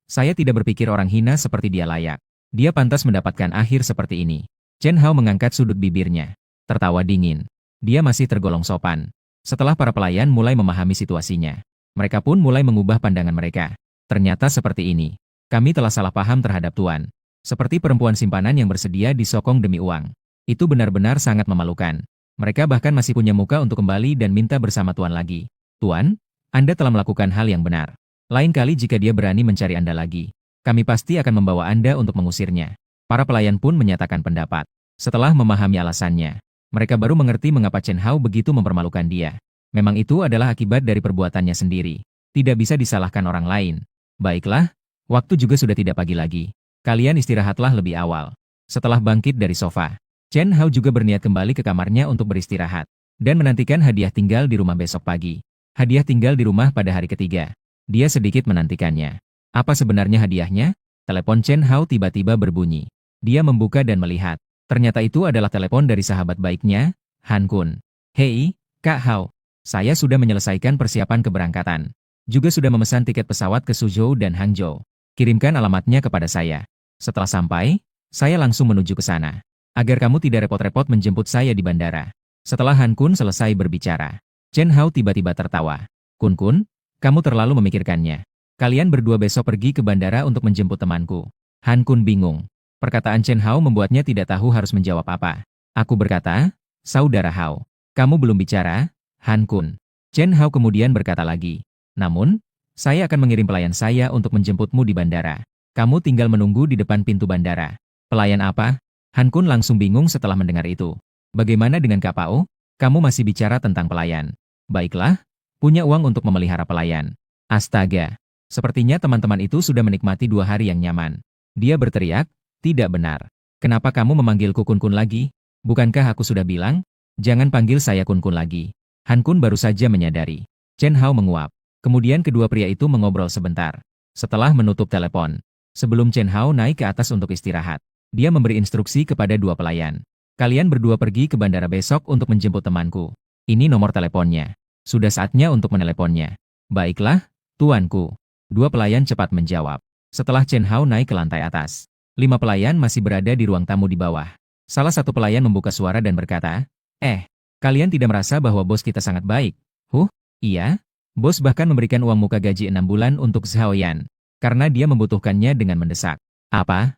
A: Saya tidak berpikir orang hina seperti dia layak. Dia pantas mendapatkan akhir seperti ini. Chen Hao mengangkat sudut bibirnya, tertawa dingin. Dia masih tergolong sopan. Setelah para pelayan mulai memahami situasinya, mereka pun mulai mengubah pandangan mereka. Ternyata seperti ini. Kami telah salah paham terhadap Tuan. Seperti perempuan simpanan yang bersedia disokong demi uang. Itu benar-benar sangat memalukan. Mereka bahkan masih punya muka untuk kembali dan minta bersama Tuan lagi. Tuan, Anda telah melakukan hal yang benar. Lain kali jika dia berani mencari Anda lagi, kami pasti akan membawa Anda untuk mengusirnya. Para pelayan pun menyatakan pendapat. Setelah memahami alasannya, mereka baru mengerti mengapa Chen Hao begitu mempermalukan dia. Memang itu adalah akibat dari perbuatannya sendiri. Tidak bisa disalahkan orang lain. Baiklah, waktu juga sudah tidak pagi lagi. Kalian istirahatlah lebih awal. Setelah bangkit dari sofa, Chen Hao juga berniat kembali ke kamarnya untuk beristirahat dan menantikan hadiah tinggal di rumah besok pagi. Hadiah tinggal di rumah pada hari ketiga. Dia sedikit menantikannya. Apa sebenarnya hadiahnya? Telepon Chen Hao tiba-tiba berbunyi. Dia membuka dan melihat. Ternyata itu adalah telepon dari sahabat baiknya, Han Kun. Hei, Kak Hao. Saya sudah menyelesaikan persiapan keberangkatan. Juga sudah memesan tiket pesawat ke Suzhou dan Hangzhou. Kirimkan alamatnya kepada saya. Setelah sampai, saya langsung menuju ke sana. Agar kamu tidak repot-repot menjemput saya di bandara. Setelah Han Kun selesai berbicara, Chen Hao tiba-tiba tertawa. Kun, kamu terlalu memikirkannya. Kalian berdua besok pergi ke bandara untuk menjemput temanku. Han Kun bingung. Perkataan Chen Hao membuatnya tidak tahu harus menjawab apa. Aku berkata, Saudara Hao, kamu belum bicara, Han Kun. Chen Hao kemudian berkata lagi. Namun, saya akan mengirim pelayan saya untuk menjemputmu di bandara. Kamu tinggal menunggu di depan pintu bandara. Pelayan apa? Han Kun langsung bingung setelah mendengar itu. Bagaimana dengan Kak Pao? Kamu masih bicara tentang pelayan. Baiklah, punya uang untuk memelihara pelayan. Astaga, sepertinya teman-teman itu sudah menikmati 2 hari yang nyaman. Dia berteriak, tidak benar. Kenapa kamu memanggilku Kun lagi? Bukankah aku sudah bilang? Jangan panggil saya Kun lagi. Han Kun baru saja menyadari. Chen Hao menguap. Kemudian kedua pria itu mengobrol sebentar. Setelah menutup telepon, sebelum Chen Hao naik ke atas untuk istirahat, dia memberi instruksi kepada 2 pelayan. Kalian berdua pergi ke bandara besok untuk menjemput temanku. Ini nomor teleponnya. Sudah saatnya untuk meneleponnya. Baiklah, tuanku. 2 pelayan cepat menjawab. Setelah Chen Hao naik ke lantai atas, 5 pelayan masih berada di ruang tamu di bawah. Salah satu pelayan membuka suara dan berkata, kalian tidak merasa bahwa bos kita sangat baik? Iya. Bos bahkan memberikan uang muka gaji 6 bulan untuk Zhao Yan, karena dia membutuhkannya dengan mendesak. Apa?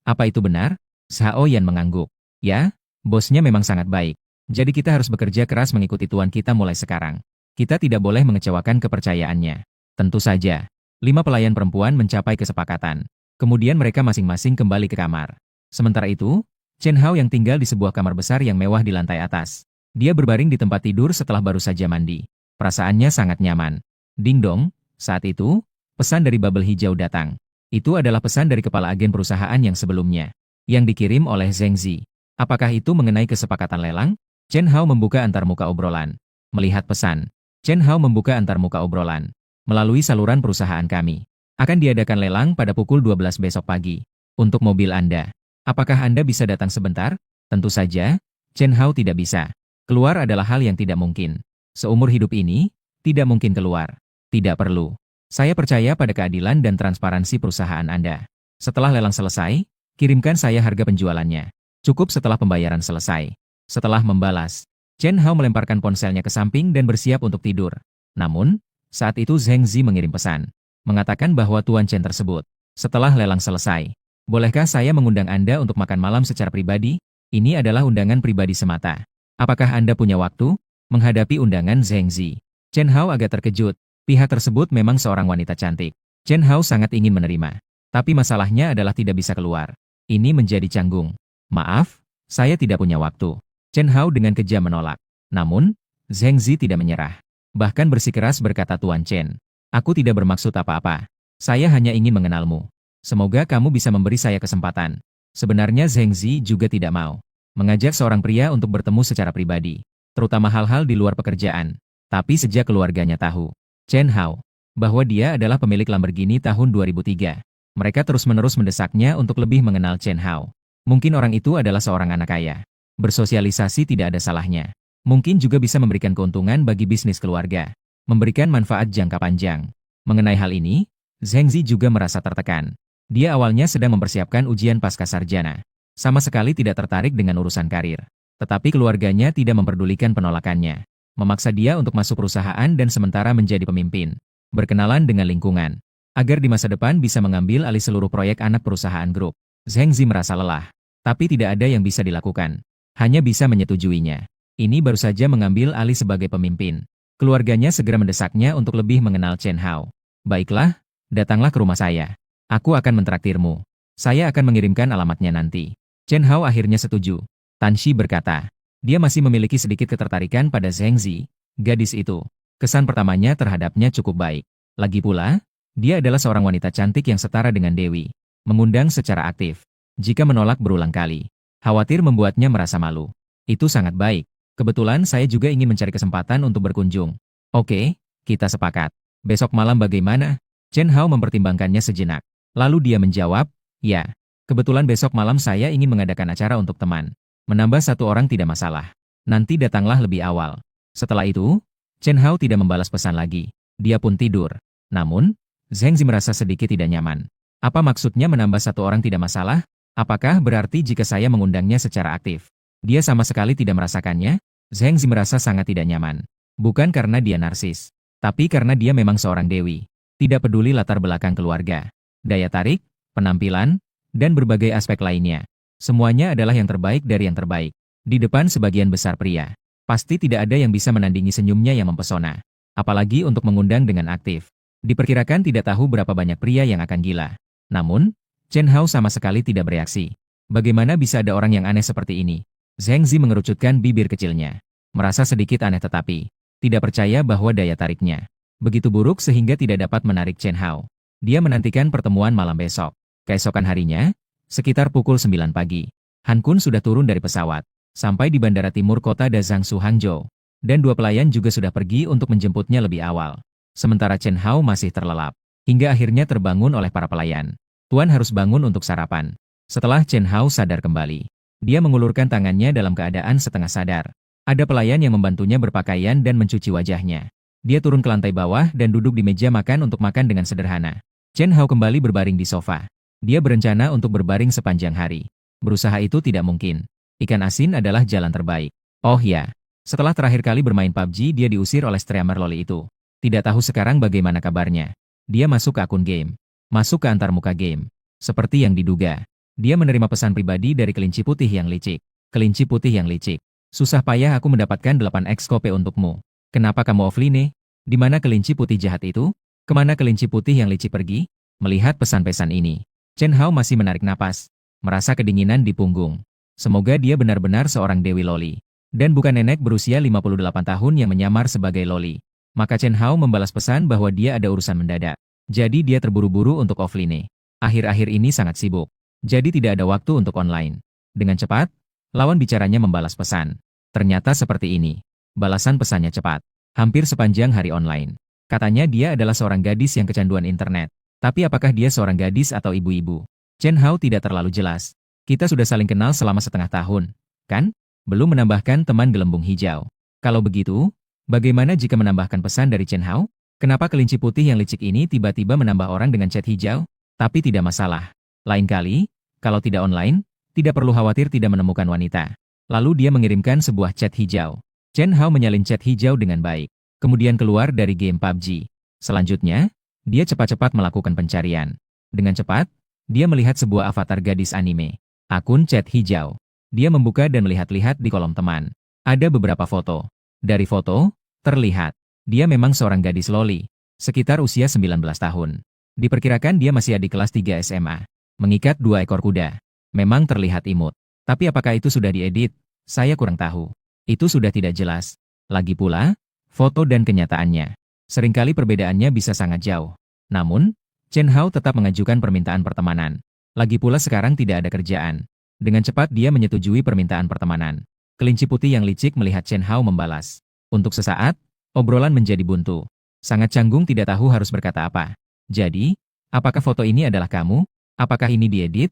A: Apa itu benar? Zhao Yan mengangguk. Ya, bosnya memang sangat baik. Jadi kita harus bekerja keras mengikuti tuan kita mulai sekarang. Kita tidak boleh mengecewakan kepercayaannya. Tentu saja. 5 pelayan perempuan mencapai kesepakatan. Kemudian mereka masing-masing kembali ke kamar. Sementara itu, Chen Hao yang tinggal di sebuah kamar besar yang mewah di lantai atas. Dia berbaring di tempat tidur setelah baru saja mandi. Perasaannya sangat nyaman. Ding dong, saat itu, pesan dari bubble hijau datang. Itu adalah pesan dari kepala agen perusahaan yang sebelumnya, yang dikirim oleh Zheng Zi. Apakah itu mengenai kesepakatan lelang? Chen Hao membuka antarmuka obrolan. Melihat pesan, Chen Hao membuka antarmuka obrolan. Melalui saluran perusahaan kami, akan diadakan lelang pada pukul 12 besok pagi. Untuk mobil Anda. Apakah Anda bisa datang sebentar? Tentu saja, Chen Hao tidak bisa. Keluar adalah hal yang tidak mungkin. Seumur hidup ini, tidak mungkin keluar. Tidak perlu. Saya percaya pada keadilan dan transparansi perusahaan Anda. Setelah lelang selesai, kirimkan saya harga penjualannya. Cukup setelah pembayaran selesai. Setelah membalas, Chen Hao melemparkan ponselnya ke samping dan bersiap untuk tidur. Namun, saat itu Zheng Zi mengirim pesan, mengatakan bahwa Tuan Chen tersebut, setelah lelang selesai, bolehkah saya mengundang Anda untuk makan malam secara pribadi? Ini adalah undangan pribadi semata. Apakah Anda punya waktu? Menghadapi undangan Zheng Zi, Chen Hao agak terkejut. Pihak tersebut memang seorang wanita cantik. Chen Hao sangat ingin menerima. Tapi masalahnya adalah tidak bisa keluar. Ini menjadi canggung. Maaf, saya tidak punya waktu. Chen Hao dengan kejam menolak. Namun, Zheng Zi tidak menyerah. Bahkan bersikeras berkata, Tuan Chen, aku tidak bermaksud apa-apa. Saya hanya ingin mengenalmu. Semoga kamu bisa memberi saya kesempatan. Sebenarnya Zheng Zi juga tidak mau mengajak seorang pria untuk bertemu secara pribadi, terutama hal-hal di luar pekerjaan. Tapi sejak keluarganya tahu, Chen Hao, bahwa dia adalah pemilik Lamborghini tahun 2003. Mereka terus-menerus mendesaknya untuk lebih mengenal Chen Hao. Mungkin orang itu adalah seorang anak kaya. Bersosialisasi tidak ada salahnya. Mungkin juga bisa memberikan keuntungan bagi bisnis keluarga. Memberikan manfaat jangka panjang. Mengenai hal ini, Zheng Zi juga merasa tertekan. Dia awalnya sedang mempersiapkan ujian pasca sarjana. Sama sekali tidak tertarik dengan urusan karir. Tetapi keluarganya tidak memperdulikan penolakannya. Memaksa dia untuk masuk perusahaan dan sementara menjadi pemimpin. Berkenalan dengan lingkungan. Agar di masa depan bisa mengambil alih seluruh proyek anak perusahaan grup. Zheng Zi merasa lelah. Tapi tidak ada yang bisa dilakukan. Hanya bisa menyetujuinya. Ini baru saja mengambil alih sebagai pemimpin. Keluarganya segera mendesaknya untuk lebih mengenal Chen Hao. Baiklah, datanglah ke rumah saya. Aku akan mentraktirmu. Saya akan mengirimkan alamatnya nanti. Chen Hao akhirnya setuju. Tan Shi berkata, dia masih memiliki sedikit ketertarikan pada Zheng Zi, gadis itu. Kesan pertamanya terhadapnya cukup baik. Lagi pula, dia adalah seorang wanita cantik yang setara dengan Dewi. Mengundang secara aktif. Jika menolak berulang kali, khawatir membuatnya merasa malu. Itu sangat baik. Kebetulan saya juga ingin mencari kesempatan untuk berkunjung. Oke, kita sepakat. Besok malam bagaimana? Chen Hao mempertimbangkannya sejenak. Lalu dia menjawab, ya. Kebetulan besok malam saya ingin mengadakan acara untuk teman. Menambah satu orang tidak masalah. Nanti datanglah lebih awal. Setelah itu, Chen Hao tidak membalas pesan lagi. Dia pun tidur. Namun, Zheng Zi merasa sedikit tidak nyaman. Apa maksudnya menambah satu orang tidak masalah? Apakah berarti jika saya mengundangnya secara aktif? Dia sama sekali tidak merasakannya? Zheng Zi merasa sangat tidak nyaman. Bukan karena dia narsis. Tapi karena dia memang seorang dewi. Tidak peduli latar belakang keluarga, daya tarik, penampilan, dan berbagai aspek lainnya. Semuanya adalah yang terbaik dari yang terbaik. Di depan sebagian besar pria, pasti tidak ada yang bisa menandingi senyumnya yang mempesona. Apalagi untuk mengundang dengan aktif. Diperkirakan tidak tahu berapa banyak pria yang akan gila. Namun, Chen Hao sama sekali tidak bereaksi. Bagaimana bisa ada orang yang aneh seperti ini? Zheng Zi mengerucutkan bibir kecilnya. Merasa sedikit aneh tetapi tidak percaya bahwa daya tariknya begitu buruk sehingga tidak dapat menarik Chen Hao. Dia menantikan pertemuan malam besok. Keesokan harinya, sekitar pukul 9 pagi, Han Kun sudah turun dari pesawat, sampai di bandara timur kota Dazhangsu Hangzhou, dan dua pelayan juga sudah pergi untuk menjemputnya lebih awal. Sementara Chen Hao masih terlelap, hingga akhirnya terbangun oleh para pelayan. Tuan harus bangun untuk sarapan. Setelah Chen Hao sadar kembali, dia mengulurkan tangannya dalam keadaan setengah sadar. Ada pelayan yang membantunya berpakaian dan mencuci wajahnya. Dia turun ke lantai bawah dan duduk di meja makan untuk makan dengan sederhana. Chen Hao kembali berbaring di sofa. Dia berencana untuk berbaring sepanjang hari. Berusaha itu tidak mungkin. Ikan asin adalah jalan terbaik. Oh ya, setelah terakhir kali bermain PUBG dia diusir oleh streamer loli itu. Tidak tahu sekarang bagaimana kabarnya. Dia masuk ke akun game. Masuk ke antarmuka game. Seperti yang diduga. Dia menerima pesan pribadi dari kelinci putih yang licik. Kelinci putih yang licik. Susah payah aku mendapatkan 8x kope untukmu. Kenapa kamu offline? Di mana kelinci putih jahat itu? Kemana kelinci putih yang licik pergi? Melihat pesan-pesan ini, Chen Hao masih menarik napas, merasa kedinginan di punggung. Semoga dia benar-benar seorang dewi loli, dan bukan nenek berusia 58 tahun yang menyamar sebagai loli. Maka Chen Hao membalas pesan bahwa dia ada urusan mendadak. Jadi dia terburu-buru untuk offline. Akhir-akhir ini sangat sibuk, jadi tidak ada waktu untuk online. Dengan cepat, lawan bicaranya membalas pesan. Ternyata seperti ini. Balasan pesannya cepat. Hampir sepanjang hari online. Katanya dia adalah seorang gadis yang kecanduan internet. Tapi apakah dia seorang gadis atau ibu-ibu? Chen Hao tidak terlalu jelas. Kita sudah saling kenal selama setengah tahun, kan? Belum menambahkan teman gelembung hijau. Kalau begitu, bagaimana jika menambahkan pesan dari Chen Hao? Kenapa kelinci putih yang licik ini tiba-tiba menambah orang dengan chat hijau? Tapi tidak masalah. Lain kali, kalau tidak online, Tidak perlu khawatir tidak menemukan wanita. Lalu dia mengirimkan sebuah chat hijau. Chen Hao menyalin chat hijau dengan baik. Kemudian keluar dari game PUBG. Selanjutnya, dia cepat-cepat melakukan pencarian. Dengan cepat, dia melihat sebuah avatar gadis anime. Akun chat hijau. Dia membuka dan melihat-lihat di kolom teman. Ada beberapa foto. Dari foto, terlihat dia memang seorang gadis loli, sekitar usia 19 tahun. Diperkirakan dia masih adik kelas 3 SMA. Mengikat 2 ekor kuda. Memang terlihat imut. Tapi apakah itu sudah diedit? Saya kurang tahu. Itu sudah tidak jelas. Lagi pula, foto dan kenyataannya. Seringkali perbedaannya bisa sangat jauh. Namun, Chen Hao tetap mengajukan permintaan pertemanan. Lagi pula sekarang tidak ada kerjaan. Dengan cepat dia menyetujui permintaan pertemanan. Kelinci putih yang licik melihat Chen Hao membalas. Untuk sesaat, obrolan menjadi buntu. Sangat canggung tidak tahu harus berkata apa. Jadi, apakah foto ini adalah kamu? Apakah ini diedit?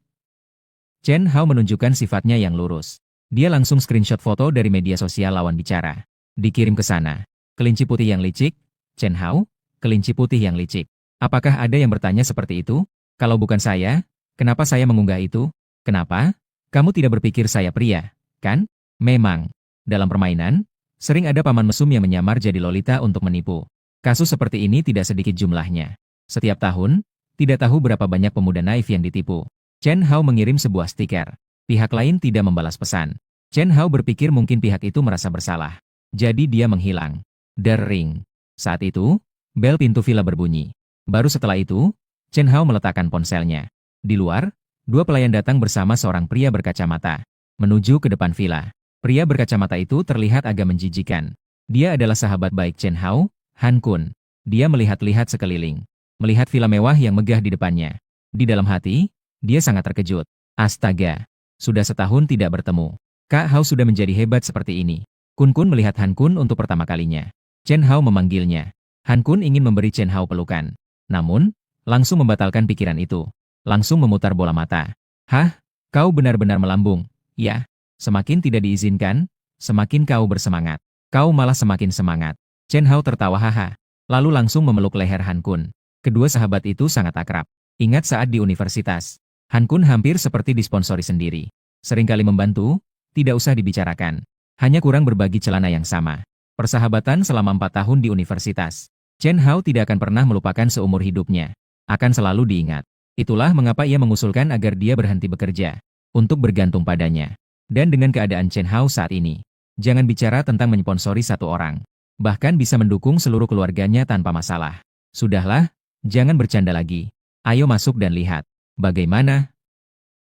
A: Chen Hao menunjukkan sifatnya yang lurus. Dia langsung screenshot foto dari media sosial lawan bicara. Dikirim ke sana. Kelinci putih yang licik. Chen Hao, kelinci putih yang licik. Apakah ada yang bertanya seperti itu? Kalau bukan saya, kenapa saya mengunggah itu? Kenapa? Kamu tidak berpikir saya pria, kan? Memang. Dalam permainan, sering ada paman mesum yang menyamar jadi lolita untuk menipu. Kasus seperti ini tidak sedikit jumlahnya. Setiap tahun, tidak tahu berapa banyak pemuda naif yang ditipu. Chen Hao mengirim sebuah stiker. Pihak lain tidak membalas pesan. Chen Hao berpikir mungkin pihak itu merasa bersalah. Jadi dia menghilang. Dering. Saat itu, bel pintu villa berbunyi. Baru setelah itu, Chen Hao meletakkan ponselnya. Di luar, 2 pelayan datang bersama seorang pria berkacamata. Menuju ke depan villa. Pria berkacamata itu terlihat agak menjijikan. Dia adalah sahabat baik Chen Hao, Han Kun. Dia melihat-lihat sekeliling. Melihat villa mewah yang megah di depannya. Di dalam hati, dia sangat terkejut. Astaga, sudah setahun tidak bertemu. Kak Hao sudah menjadi hebat seperti ini. Kun Kun melihat Han Kun untuk pertama kalinya. Chen Hao memanggilnya. Han Kun ingin memberi Chen Hao pelukan. Namun, langsung membatalkan pikiran itu. Langsung memutar bola mata. Hah? Kau benar-benar melambung. Ya. Semakin tidak diizinkan, semakin kau bersemangat. Kau malah semakin semangat. Chen Hao tertawa haha. Lalu langsung memeluk leher Han Kun. Kedua sahabat itu sangat akrab. Ingat saat di universitas. Han Kun hampir seperti disponsori sendiri. Seringkali membantu, tidak usah dibicarakan. Hanya kurang berbagi celana yang sama. Persahabatan selama 4 tahun di universitas. Chen Hao tidak akan pernah melupakan seumur hidupnya. Akan selalu diingat. Itulah mengapa ia mengusulkan agar dia berhenti bekerja. Untuk bergantung padanya. Dan dengan keadaan Chen Hao saat ini, jangan bicara tentang menyponsori satu orang. Bahkan bisa mendukung seluruh keluarganya tanpa masalah. Sudahlah, jangan bercanda lagi. Ayo masuk dan lihat. Bagaimana?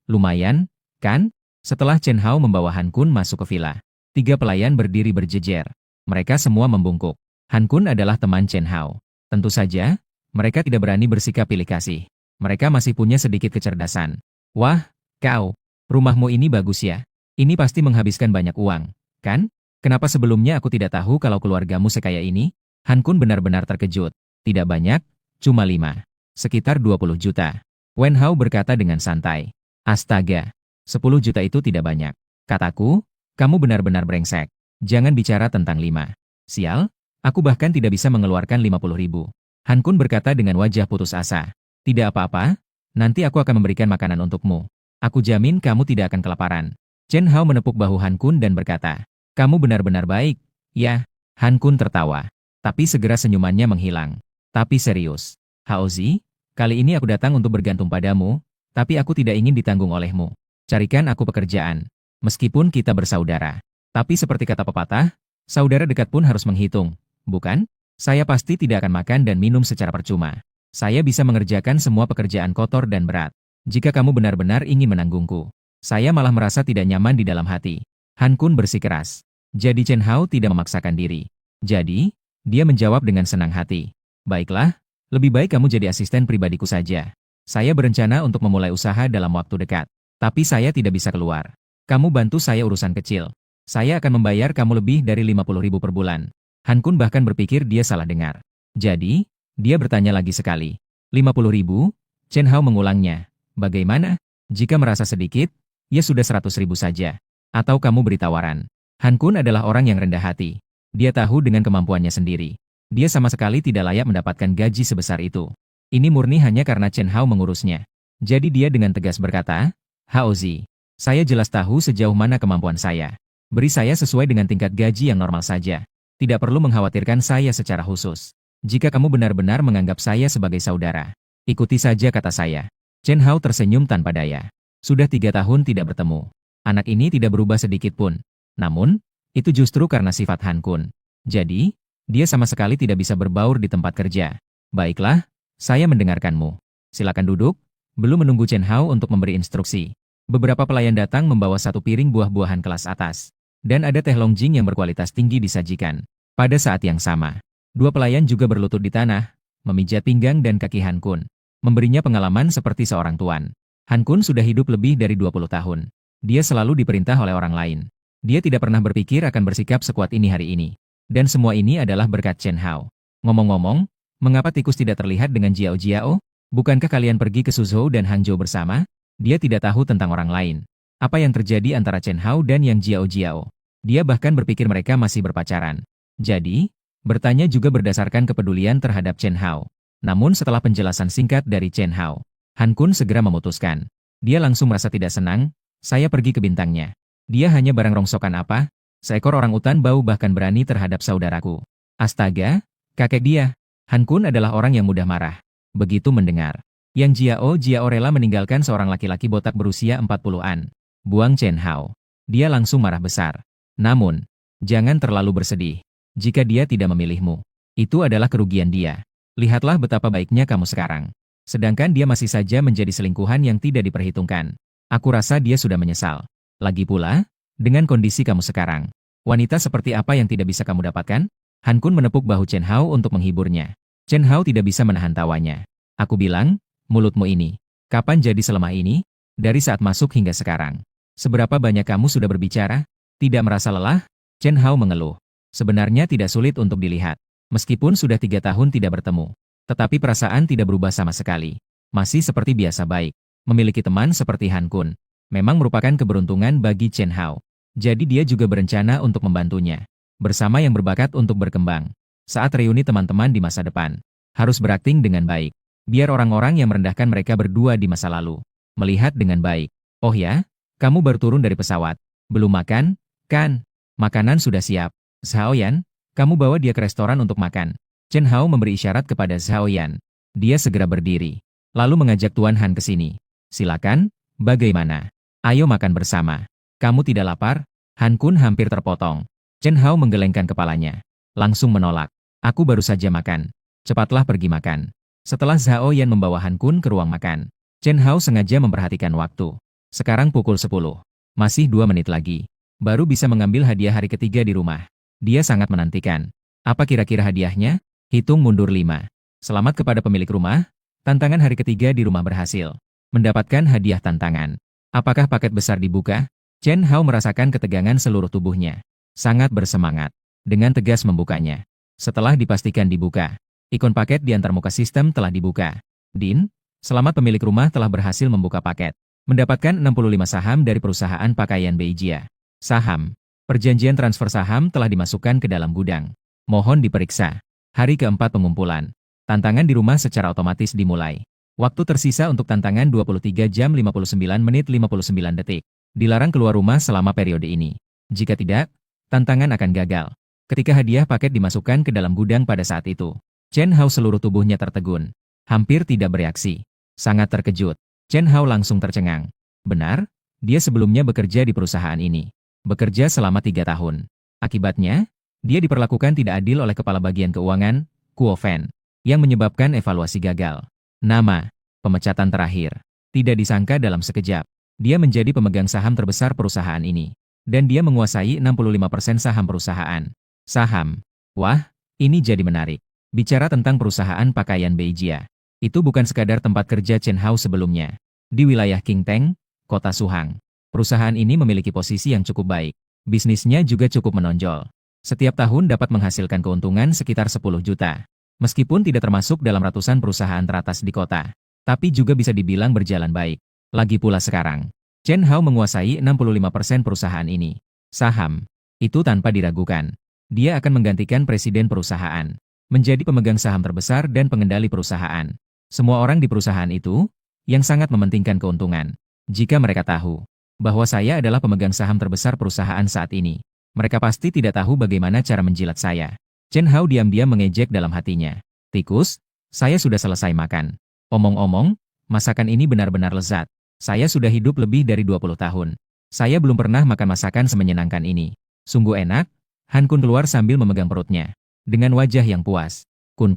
A: Lumayan, kan? Setelah Chen Hao membawa Han Kun masuk ke villa, 3 pelayan berdiri berjejer. Mereka semua membungkuk. Han Kun adalah teman Chen Hao. Tentu saja, mereka tidak berani bersikap pilih kasih. Mereka masih punya sedikit kecerdasan. Wah, kau, rumahmu ini bagus ya. Ini pasti menghabiskan banyak uang, kan? Kenapa sebelumnya aku tidak tahu kalau keluargamu sekaya ini? Han Kun benar-benar terkejut. Tidak banyak, cuma 5. Sekitar 20 juta. Wen Hao berkata dengan santai. Astaga, 10 juta itu tidak banyak. Kataku, kamu benar-benar brengsek. Jangan bicara tentang 5. Sial, aku bahkan tidak bisa mengeluarkan 50 ribu. Han Kun berkata dengan wajah putus asa. Tidak apa-apa, nanti aku akan memberikan makanan untukmu. Aku jamin kamu tidak akan kelaparan. Chen Hao menepuk bahu Han Kun dan berkata, kamu benar-benar baik. Ya, Han Kun tertawa. Tapi segera senyumannya menghilang. Tapi serius. Haozi, kali ini aku datang untuk bergantung padamu, tapi aku tidak ingin ditanggung olehmu. Carikan aku pekerjaan. Meskipun kita bersaudara. Tapi seperti kata pepatah, saudara dekat pun harus menghitung, bukan? Saya pasti tidak akan makan dan minum secara percuma. Saya bisa mengerjakan semua pekerjaan kotor dan berat. Jika kamu benar-benar ingin menanggungku. Saya malah merasa tidak nyaman di dalam hati. Han Kun bersikeras. Jadi Chen Hao tidak memaksakan diri. Jadi, dia menjawab dengan senang hati. Baiklah, lebih baik kamu jadi asisten pribadiku saja. Saya berencana untuk memulai usaha dalam waktu dekat. Tapi saya tidak bisa keluar. Kamu bantu saya urusan kecil. Saya akan membayar kamu lebih dari 50 ribu per bulan. Han Kun bahkan berpikir dia salah dengar. Jadi, dia bertanya lagi sekali. 50 ribu? Chen Hao mengulangnya. Bagaimana? Jika merasa sedikit, ya sudah 100 ribu saja. Atau kamu beri tawaran. Han Kun adalah orang yang rendah hati. Dia tahu dengan kemampuannya sendiri. Dia sama sekali tidak layak mendapatkan gaji sebesar itu. Ini murni hanya karena Chen Hao mengurusnya. Jadi dia dengan tegas berkata, Haozi, Saya jelas tahu sejauh mana kemampuan saya. Beri saya sesuai dengan tingkat gaji yang normal saja. Tidak perlu mengkhawatirkan saya secara khusus. Jika kamu benar-benar menganggap saya sebagai saudara, ikuti saja kata saya. Chen Hao tersenyum tanpa daya. Sudah 3 tahun tidak bertemu. Anak ini tidak berubah sedikit pun. Namun, itu justru karena sifat Han Kun. Jadi, dia sama sekali tidak bisa berbaur di tempat kerja. Baiklah, saya mendengarkanmu. Silakan duduk. Belum menunggu Chen Hao untuk memberi instruksi. Beberapa pelayan datang membawa satu piring buah-buahan kelas atas. Dan ada teh Longjing yang berkualitas tinggi disajikan. Pada saat yang sama, 2 pelayan juga berlutut di tanah, memijat pinggang dan kaki Han Kun. Memberinya pengalaman seperti seorang tuan. Han Kun sudah hidup lebih dari 20 tahun. Dia selalu diperintah oleh orang lain. Dia tidak pernah berpikir akan bersikap sekuat ini hari ini. Dan semua ini adalah berkat Chen Hao. Ngomong-ngomong, mengapa tikus tidak terlihat dengan Jiao Jiao? Bukankah kalian pergi ke Suzhou dan Hangzhou bersama? Dia tidak tahu tentang orang lain. Apa yang terjadi antara Chen Hao dan Yang Jiao Jiao? Dia bahkan berpikir mereka masih berpacaran. Jadi, bertanya juga berdasarkan kepedulian terhadap Chen Hao. Namun setelah penjelasan singkat dari Chen Hao, Han Kun segera memutuskan. Dia langsung merasa tidak senang. Saya pergi ke bintangnya. Dia hanya barang rongsokan apa? Seekor orang utan bau bahkan berani terhadap saudaraku. Astaga, kakek dia. Han Kun adalah orang yang mudah marah. Begitu mendengar, Yang Jiao Jiao rela meninggalkan seorang laki-laki botak berusia 40-an. Buang Chen Hao. Dia langsung marah besar. Namun, jangan terlalu bersedih. Jika dia tidak memilihmu, itu adalah kerugian dia. Lihatlah betapa baiknya kamu sekarang. Sedangkan dia masih saja menjadi selingkuhan yang tidak diperhitungkan. Aku rasa dia sudah menyesal. Lagi pula, dengan kondisi kamu sekarang, wanita seperti apa yang tidak bisa kamu dapatkan? Han Kun menepuk bahu Chen Hao untuk menghiburnya. Chen Hao tidak bisa menahan tawanya. Aku bilang, mulutmu ini. Kapan jadi selemah ini? Dari saat masuk hingga sekarang. Seberapa banyak kamu sudah berbicara? Tidak merasa lelah? Chen Hao mengeluh. Sebenarnya tidak sulit untuk dilihat. Meskipun sudah 3 tahun tidak bertemu. Tetapi perasaan tidak berubah sama sekali. Masih seperti biasa baik. Memiliki teman seperti Han Kun memang merupakan keberuntungan bagi Chen Hao. Jadi dia juga berencana untuk membantunya. Bersama yang berbakat untuk berkembang. Saat reuni teman-teman di masa depan, harus berakting dengan baik. Biar orang-orang yang merendahkan mereka berdua di masa lalu melihat dengan baik. Oh ya, kamu baru turun dari pesawat. Belum makan, kan? Makanan sudah siap. Zhao Yan, kamu bawa dia ke restoran untuk makan. Chen Hao memberi isyarat kepada Zhao Yan. Dia segera berdiri, lalu mengajak Tuan Han ke sini. Silakan, bagaimana? Ayo makan bersama. Kamu tidak lapar? Han Kun hampir terpotong. Chen Hao menggelengkan kepalanya. Langsung menolak. Aku baru saja makan. Cepatlah pergi makan. Setelah Zhao Yan membawa Han Kun ke ruang makan, Chen Hao sengaja memperhatikan waktu. Sekarang pukul 10. Masih 2 menit lagi. Baru bisa mengambil hadiah hari ketiga di rumah. Dia sangat menantikan. Apa kira-kira hadiahnya? Hitung mundur 5. Selamat kepada pemilik rumah. Tantangan hari ketiga di rumah berhasil. Mendapatkan hadiah tantangan. Apakah paket besar dibuka? Chen Hao merasakan ketegangan seluruh tubuhnya. Sangat bersemangat. Dengan tegas membukanya. Setelah dipastikan dibuka, ikon paket di antarmuka sistem telah dibuka. Din, selamat pemilik rumah telah berhasil membuka paket. Mendapatkan 65 saham dari perusahaan pakaian Beijia. Saham. Perjanjian transfer saham telah dimasukkan ke dalam gudang. Mohon diperiksa. Hari keempat pengumpulan. Tantangan di rumah secara otomatis dimulai. Waktu tersisa untuk tantangan 23 jam 59 menit 59 detik. Dilarang keluar rumah selama periode ini. Jika tidak, tantangan akan gagal. Ketika hadiah paket dimasukkan ke dalam gudang pada saat itu, Chen Hao seluruh tubuhnya tertegun. Hampir tidak bereaksi. Sangat terkejut. Chen Hao langsung tercengang. Benar, dia sebelumnya bekerja di perusahaan ini. Bekerja selama 3 tahun. Akibatnya, dia diperlakukan tidak adil oleh Kepala Bagian Keuangan, Kuo Fen, yang menyebabkan evaluasi gagal. Nama, pemecatan terakhir. Tidak disangka dalam sekejap, dia menjadi pemegang saham terbesar perusahaan ini. Dan dia menguasai 65% saham perusahaan. Saham. Wah, ini jadi menarik. Bicara tentang perusahaan pakaian Beijia. Itu bukan sekadar tempat kerja Chen Hao sebelumnya. Di wilayah Qingteng, kota Suhang. Perusahaan ini memiliki posisi yang cukup baik. Bisnisnya juga cukup menonjol. Setiap tahun dapat menghasilkan keuntungan sekitar 10 juta. Meskipun tidak termasuk dalam ratusan perusahaan teratas di kota. Tapi juga bisa dibilang berjalan baik. Lagi pula sekarang, Chen Hao menguasai 65% perusahaan ini. Saham. Itu tanpa diragukan. Dia akan menggantikan presiden perusahaan. Menjadi pemegang saham terbesar dan pengendali perusahaan. Semua orang di perusahaan itu, yang sangat mementingkan keuntungan. Jika mereka tahu, bahwa saya adalah pemegang saham terbesar perusahaan saat ini. Mereka pasti tidak tahu bagaimana cara menjilat saya. Chen Hao diam-diam mengejek dalam hatinya. Tikus, saya sudah selesai makan. Omong-omong, masakan ini benar-benar lezat. Saya sudah hidup lebih dari 20 tahun. Saya belum pernah makan masakan semenyenangkan ini. Sungguh enak. Han Kun keluar sambil memegang perutnya. Dengan wajah yang puas. Kun,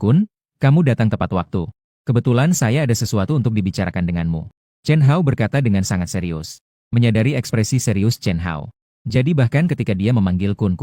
A: kamu datang tepat waktu. Kebetulan saya ada sesuatu untuk dibicarakan denganmu. Chen Hao berkata dengan sangat serius. Menyadari ekspresi serius Chen Hao. Jadi bahkan ketika dia memanggil Kun,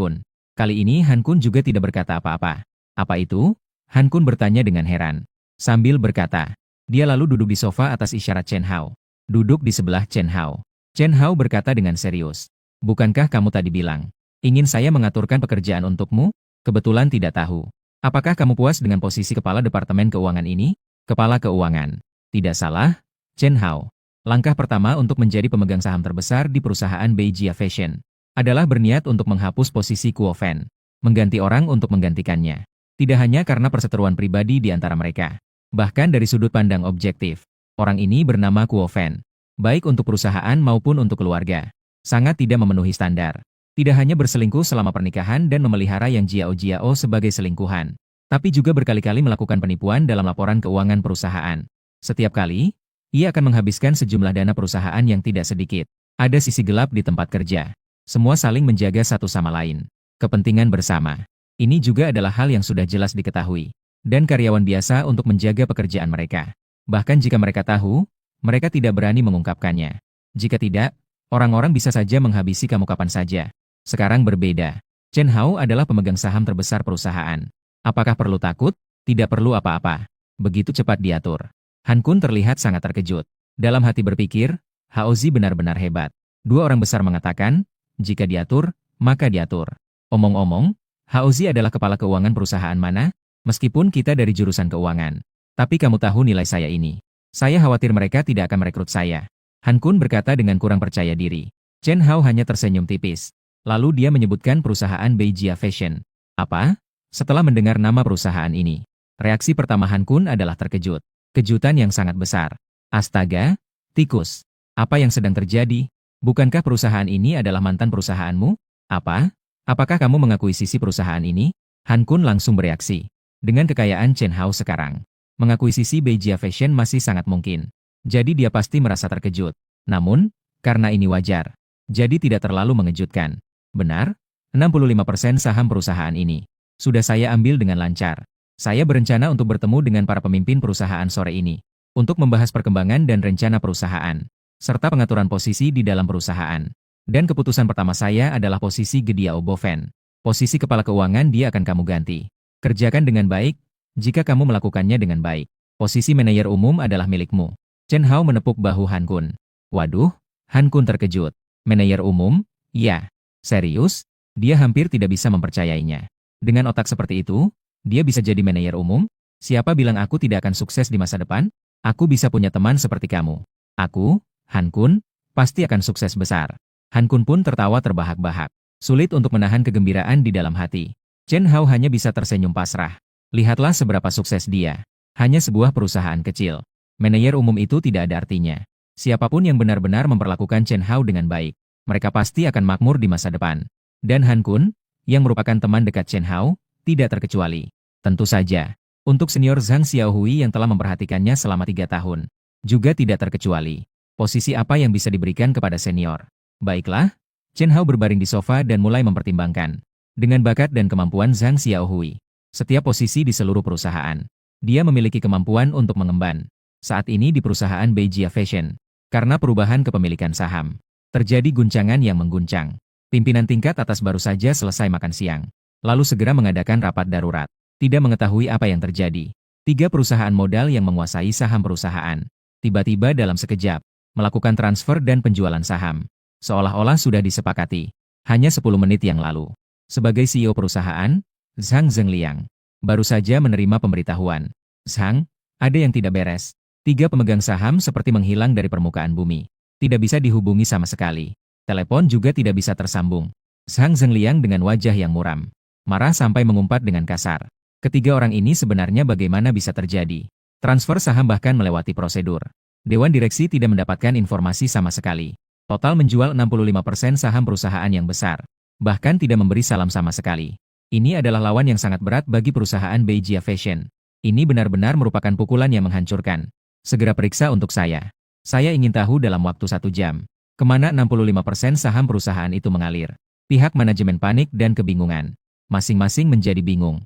A: kali ini Han Kun juga tidak berkata apa-apa. Apa itu? Han Kun bertanya dengan heran. Sambil berkata, dia lalu duduk di sofa atas isyarat Chen Hao. Duduk di sebelah Chen Hao. Chen Hao berkata dengan serius. Bukankah kamu tadi bilang, ingin saya mengaturkan pekerjaan untukmu? Kebetulan tidak tahu. Apakah kamu puas dengan posisi kepala Departemen Keuangan ini? Kepala Keuangan. Tidak salah, Chen Hao. Langkah pertama untuk menjadi pemegang saham terbesar di perusahaan Beijia Fashion adalah berniat untuk menghapus posisi Kuo Fan. Mengganti orang untuk menggantikannya. Tidak hanya karena perseteruan pribadi di antara mereka. Bahkan dari sudut pandang objektif. Orang ini bernama Kuo Fan. Baik untuk perusahaan maupun untuk keluarga. Sangat tidak memenuhi standar. Tidak hanya berselingkuh selama pernikahan dan memelihara Yang Jiao sebagai selingkuhan. Tapi juga berkali-kali melakukan penipuan dalam laporan keuangan perusahaan. Setiap kali, ia akan menghabiskan sejumlah dana perusahaan yang tidak sedikit. Ada sisi gelap di tempat kerja. Semua saling menjaga satu sama lain. Kepentingan bersama. Ini juga adalah hal yang sudah jelas diketahui. Dan karyawan biasa untuk menjaga pekerjaan mereka. Bahkan jika mereka tahu, mereka tidak berani mengungkapkannya. Jika tidak, orang-orang bisa saja menghabisi kamu kapan saja. Sekarang berbeda. Chen Hao adalah pemegang saham terbesar perusahaan. Apakah perlu takut? Tidak perlu apa-apa. Begitu cepat diatur. Han Kun terlihat sangat terkejut. Dalam hati berpikir, Hao Zi benar-benar hebat. Dua orang besar mengatakan, jika diatur, maka diatur. Omong-omong, Hao Zi adalah kepala keuangan perusahaan mana? Meskipun kita dari jurusan keuangan. Tapi kamu tahu nilai saya ini. Saya khawatir mereka tidak akan merekrut saya. Han Kun berkata dengan kurang percaya diri. Chen Hao hanya tersenyum tipis. Lalu dia menyebutkan perusahaan Beijia Fashion. Apa? Setelah mendengar nama perusahaan ini. Reaksi pertama Han Kun adalah terkejut. Kejutan yang sangat besar. Astaga, tikus. Apa yang sedang terjadi? Bukankah perusahaan ini adalah mantan perusahaanmu? Apa? Apakah kamu mengakuisisi perusahaan ini? Han Kun langsung bereaksi. Dengan kekayaan Chen Hao sekarang. Mengakuisisi Beijia Fashion masih sangat mungkin. Jadi dia pasti merasa terkejut. Namun, karena ini wajar. Jadi tidak terlalu mengejutkan. Benar, 65% saham perusahaan ini. Sudah saya ambil dengan lancar. Saya berencana untuk bertemu dengan para pemimpin perusahaan sore ini. Untuk membahas perkembangan dan rencana perusahaan. Serta pengaturan posisi di dalam perusahaan. Dan keputusan pertama saya adalah posisi Gediao Boven. Posisi kepala keuangan dia akan kamu ganti. Kerjakan dengan baik. Jika kamu melakukannya dengan baik, posisi manajer umum adalah milikmu. Chen Hao menepuk bahu Han Kun. Waduh, Han Kun terkejut. Manajer umum? Ya. Serius? Dia hampir tidak bisa mempercayainya. Dengan otak seperti itu, dia bisa jadi manajer umum? Siapa bilang aku tidak akan sukses di masa depan? Aku bisa punya teman seperti kamu. Aku, Han Kun, pasti akan sukses besar. Han Kun pun tertawa terbahak-bahak. Sulit untuk menahan kegembiraan di dalam hati. Chen Hao hanya bisa tersenyum pasrah. Lihatlah seberapa sukses dia. Hanya sebuah perusahaan kecil. Manajer umum itu tidak ada artinya. Siapapun yang benar-benar memperlakukan Chen Hao dengan baik, mereka pasti akan makmur di masa depan. Dan Han Kun, yang merupakan teman dekat Chen Hao, tidak terkecuali. Tentu saja, untuk senior Zhang Xiaohui yang telah memperhatikannya selama 3 tahun, juga tidak terkecuali. Posisi apa yang bisa diberikan kepada senior? Baiklah, Chen Hao berbaring di sofa dan mulai mempertimbangkan. Dengan bakat dan kemampuan Zhang Xiaohui, setiap posisi di seluruh perusahaan, dia memiliki kemampuan untuk mengemban. Saat ini di perusahaan Beijia Fashion, karena perubahan kepemilikan saham, terjadi guncangan yang mengguncang. Pimpinan tingkat atas baru saja selesai makan siang, lalu segera mengadakan rapat darurat. Tidak mengetahui apa yang terjadi. 3 perusahaan modal yang menguasai saham perusahaan, tiba-tiba dalam sekejap, melakukan transfer dan penjualan saham. Seolah-olah sudah disepakati, hanya 10 menit yang lalu. Sebagai CEO perusahaan, Zhang Zhengliang baru saja menerima pemberitahuan. Zhang, ada yang tidak beres. 3 pemegang saham seperti menghilang dari permukaan bumi. Tidak bisa dihubungi sama sekali. Telepon juga tidak bisa tersambung. Zhang Zhengliang dengan wajah yang muram. Marah sampai mengumpat dengan kasar. Ketiga orang ini sebenarnya bagaimana bisa terjadi? Transfer saham bahkan melewati prosedur. Dewan direksi tidak mendapatkan informasi sama sekali. Total menjual 65% saham perusahaan yang besar. Bahkan tidak memberi salam sama sekali. Ini adalah lawan yang sangat berat bagi perusahaan Beijia Fashion. Ini benar-benar merupakan pukulan yang menghancurkan. Segera periksa untuk saya. Saya ingin tahu dalam waktu 1 jam. Kemana 65% saham perusahaan itu mengalir. Pihak manajemen panik dan kebingungan. Masing-masing menjadi bingung.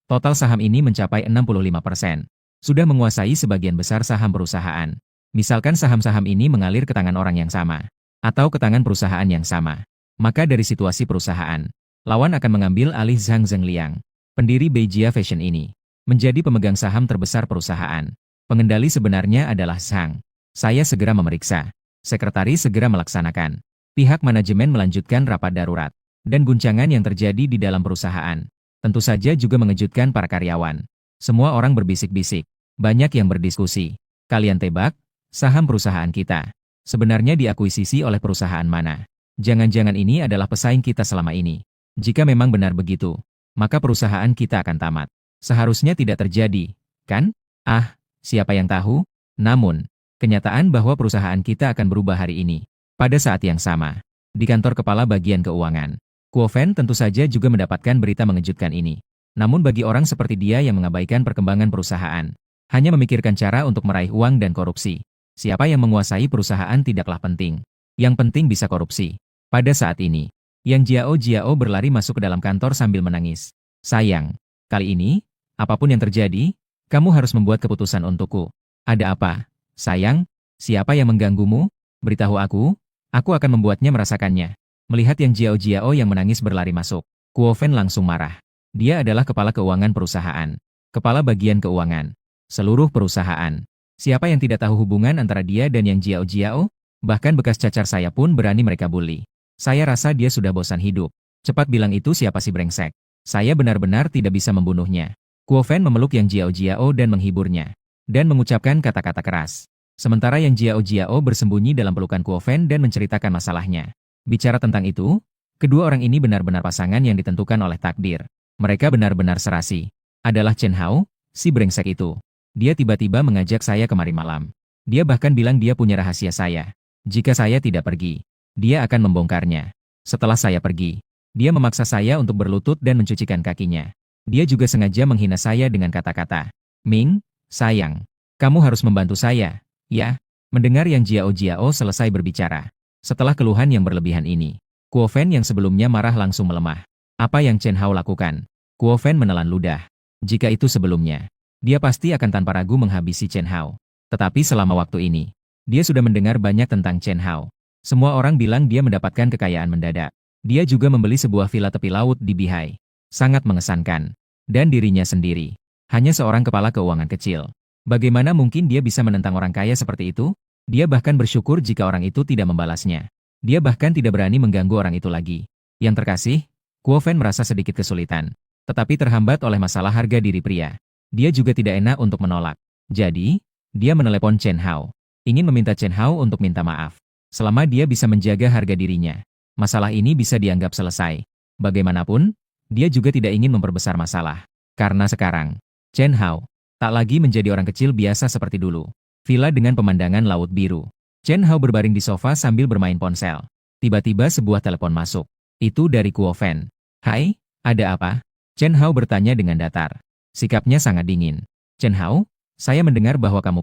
A: Total saham ini mencapai 65%. Sudah menguasai sebagian besar saham perusahaan. Misalkan saham-saham ini mengalir ke tangan orang yang sama, atau ke tangan perusahaan yang sama. Maka dari situasi perusahaan, lawan akan mengambil alih Zhang Zhengliang, pendiri Beijia Fashion ini, menjadi pemegang saham terbesar perusahaan. Pengendali sebenarnya adalah Zhang. Saya segera memeriksa. Sekretaris segera melaksanakan. Pihak manajemen melanjutkan rapat darurat. Dan guncangan yang terjadi di dalam perusahaan tentu saja juga mengejutkan para karyawan. Semua orang berbisik-bisik. Banyak yang berdiskusi. Kalian tebak, saham perusahaan kita sebenarnya diakuisisi oleh perusahaan mana? Jangan-jangan ini adalah pesaing kita selama ini. Jika memang benar begitu, maka perusahaan kita akan tamat. Seharusnya tidak terjadi, kan? Siapa yang tahu? Namun, kenyataan bahwa perusahaan kita akan berubah hari ini. Pada saat yang sama, di kantor kepala bagian keuangan, Kuo Fen tentu saja juga mendapatkan berita mengejutkan ini. Namun bagi orang seperti dia yang mengabaikan perkembangan perusahaan, hanya memikirkan cara untuk meraih uang dan korupsi. Siapa yang menguasai perusahaan tidaklah penting. Yang penting bisa korupsi. Pada saat ini, Yang Jiao berlari masuk ke dalam kantor sambil menangis. Sayang, kali ini, apapun yang terjadi, kamu harus membuat keputusan untukku. Ada apa? Sayang, siapa yang mengganggumu? Beritahu aku akan membuatnya merasakannya. Melihat Yang Jiao yang menangis berlari masuk, Kuo Fen langsung marah. Dia adalah kepala keuangan perusahaan. Kepala bagian keuangan. Seluruh perusahaan. Siapa yang tidak tahu hubungan antara dia dan Yang Jiao? Bahkan bekas cacar saya pun berani mereka bully. Saya rasa dia sudah bosan hidup. Cepat bilang itu siapa si brengsek. Saya benar-benar tidak bisa membunuhnya. Kuo Fen memeluk Yang Jiao dan menghiburnya. Dan mengucapkan kata-kata keras. Sementara Yang Jiao bersembunyi dalam pelukan Kuo Fen dan menceritakan masalahnya. Bicara tentang itu, kedua orang ini benar-benar pasangan yang ditentukan oleh takdir. Mereka benar-benar serasi. Adalah Chen Hao, si brengsek itu. Dia tiba-tiba mengajak saya kemari malam. Dia bahkan bilang dia punya rahasia saya. Jika saya tidak pergi, dia akan membongkarnya. Setelah saya pergi, dia memaksa saya untuk berlutut dan mencucikan kakinya. Dia juga sengaja menghina saya dengan kata-kata, "Ming, sayang, kamu harus membantu saya, ya?" Mendengar Yang Jiao selesai berbicara. Setelah keluhan yang berlebihan ini, Kuo Fen yang sebelumnya marah langsung melemah. Apa yang Chen Hao lakukan? Kuo Fen menelan ludah. Jika itu sebelumnya, dia pasti akan tanpa ragu menghabisi Chen Hao. Tetapi selama waktu ini, dia sudah mendengar banyak tentang Chen Hao. Semua orang bilang dia mendapatkan kekayaan mendadak. Dia juga membeli sebuah villa tepi laut di Bihai. Sangat mengesankan. Dan dirinya sendiri, hanya seorang kepala keuangan kecil. Bagaimana mungkin dia bisa menentang orang kaya seperti itu? Dia bahkan bersyukur jika orang itu tidak membalasnya. Dia bahkan tidak berani mengganggu orang itu lagi. Yang terkasih, Kuo Fen merasa sedikit kesulitan. Tetapi terhambat oleh masalah harga diri pria. Dia juga tidak enak untuk menolak. Jadi, dia menelepon Chen Hao. Ingin meminta Chen Hao untuk minta maaf. Selama dia bisa menjaga harga dirinya, masalah ini bisa dianggap selesai. Bagaimanapun, dia juga tidak ingin memperbesar masalah. Karena sekarang, Chen Hao tak lagi menjadi orang kecil biasa seperti dulu. Villa dengan pemandangan laut biru. Chen Hao berbaring di sofa sambil bermain ponsel. Tiba-tiba sebuah telepon masuk. Itu dari Kuo Fen. "Hai, ada apa?" Chen Hao bertanya dengan datar. Sikapnya sangat dingin. "Chen Hao, saya mendengar bahwa kamu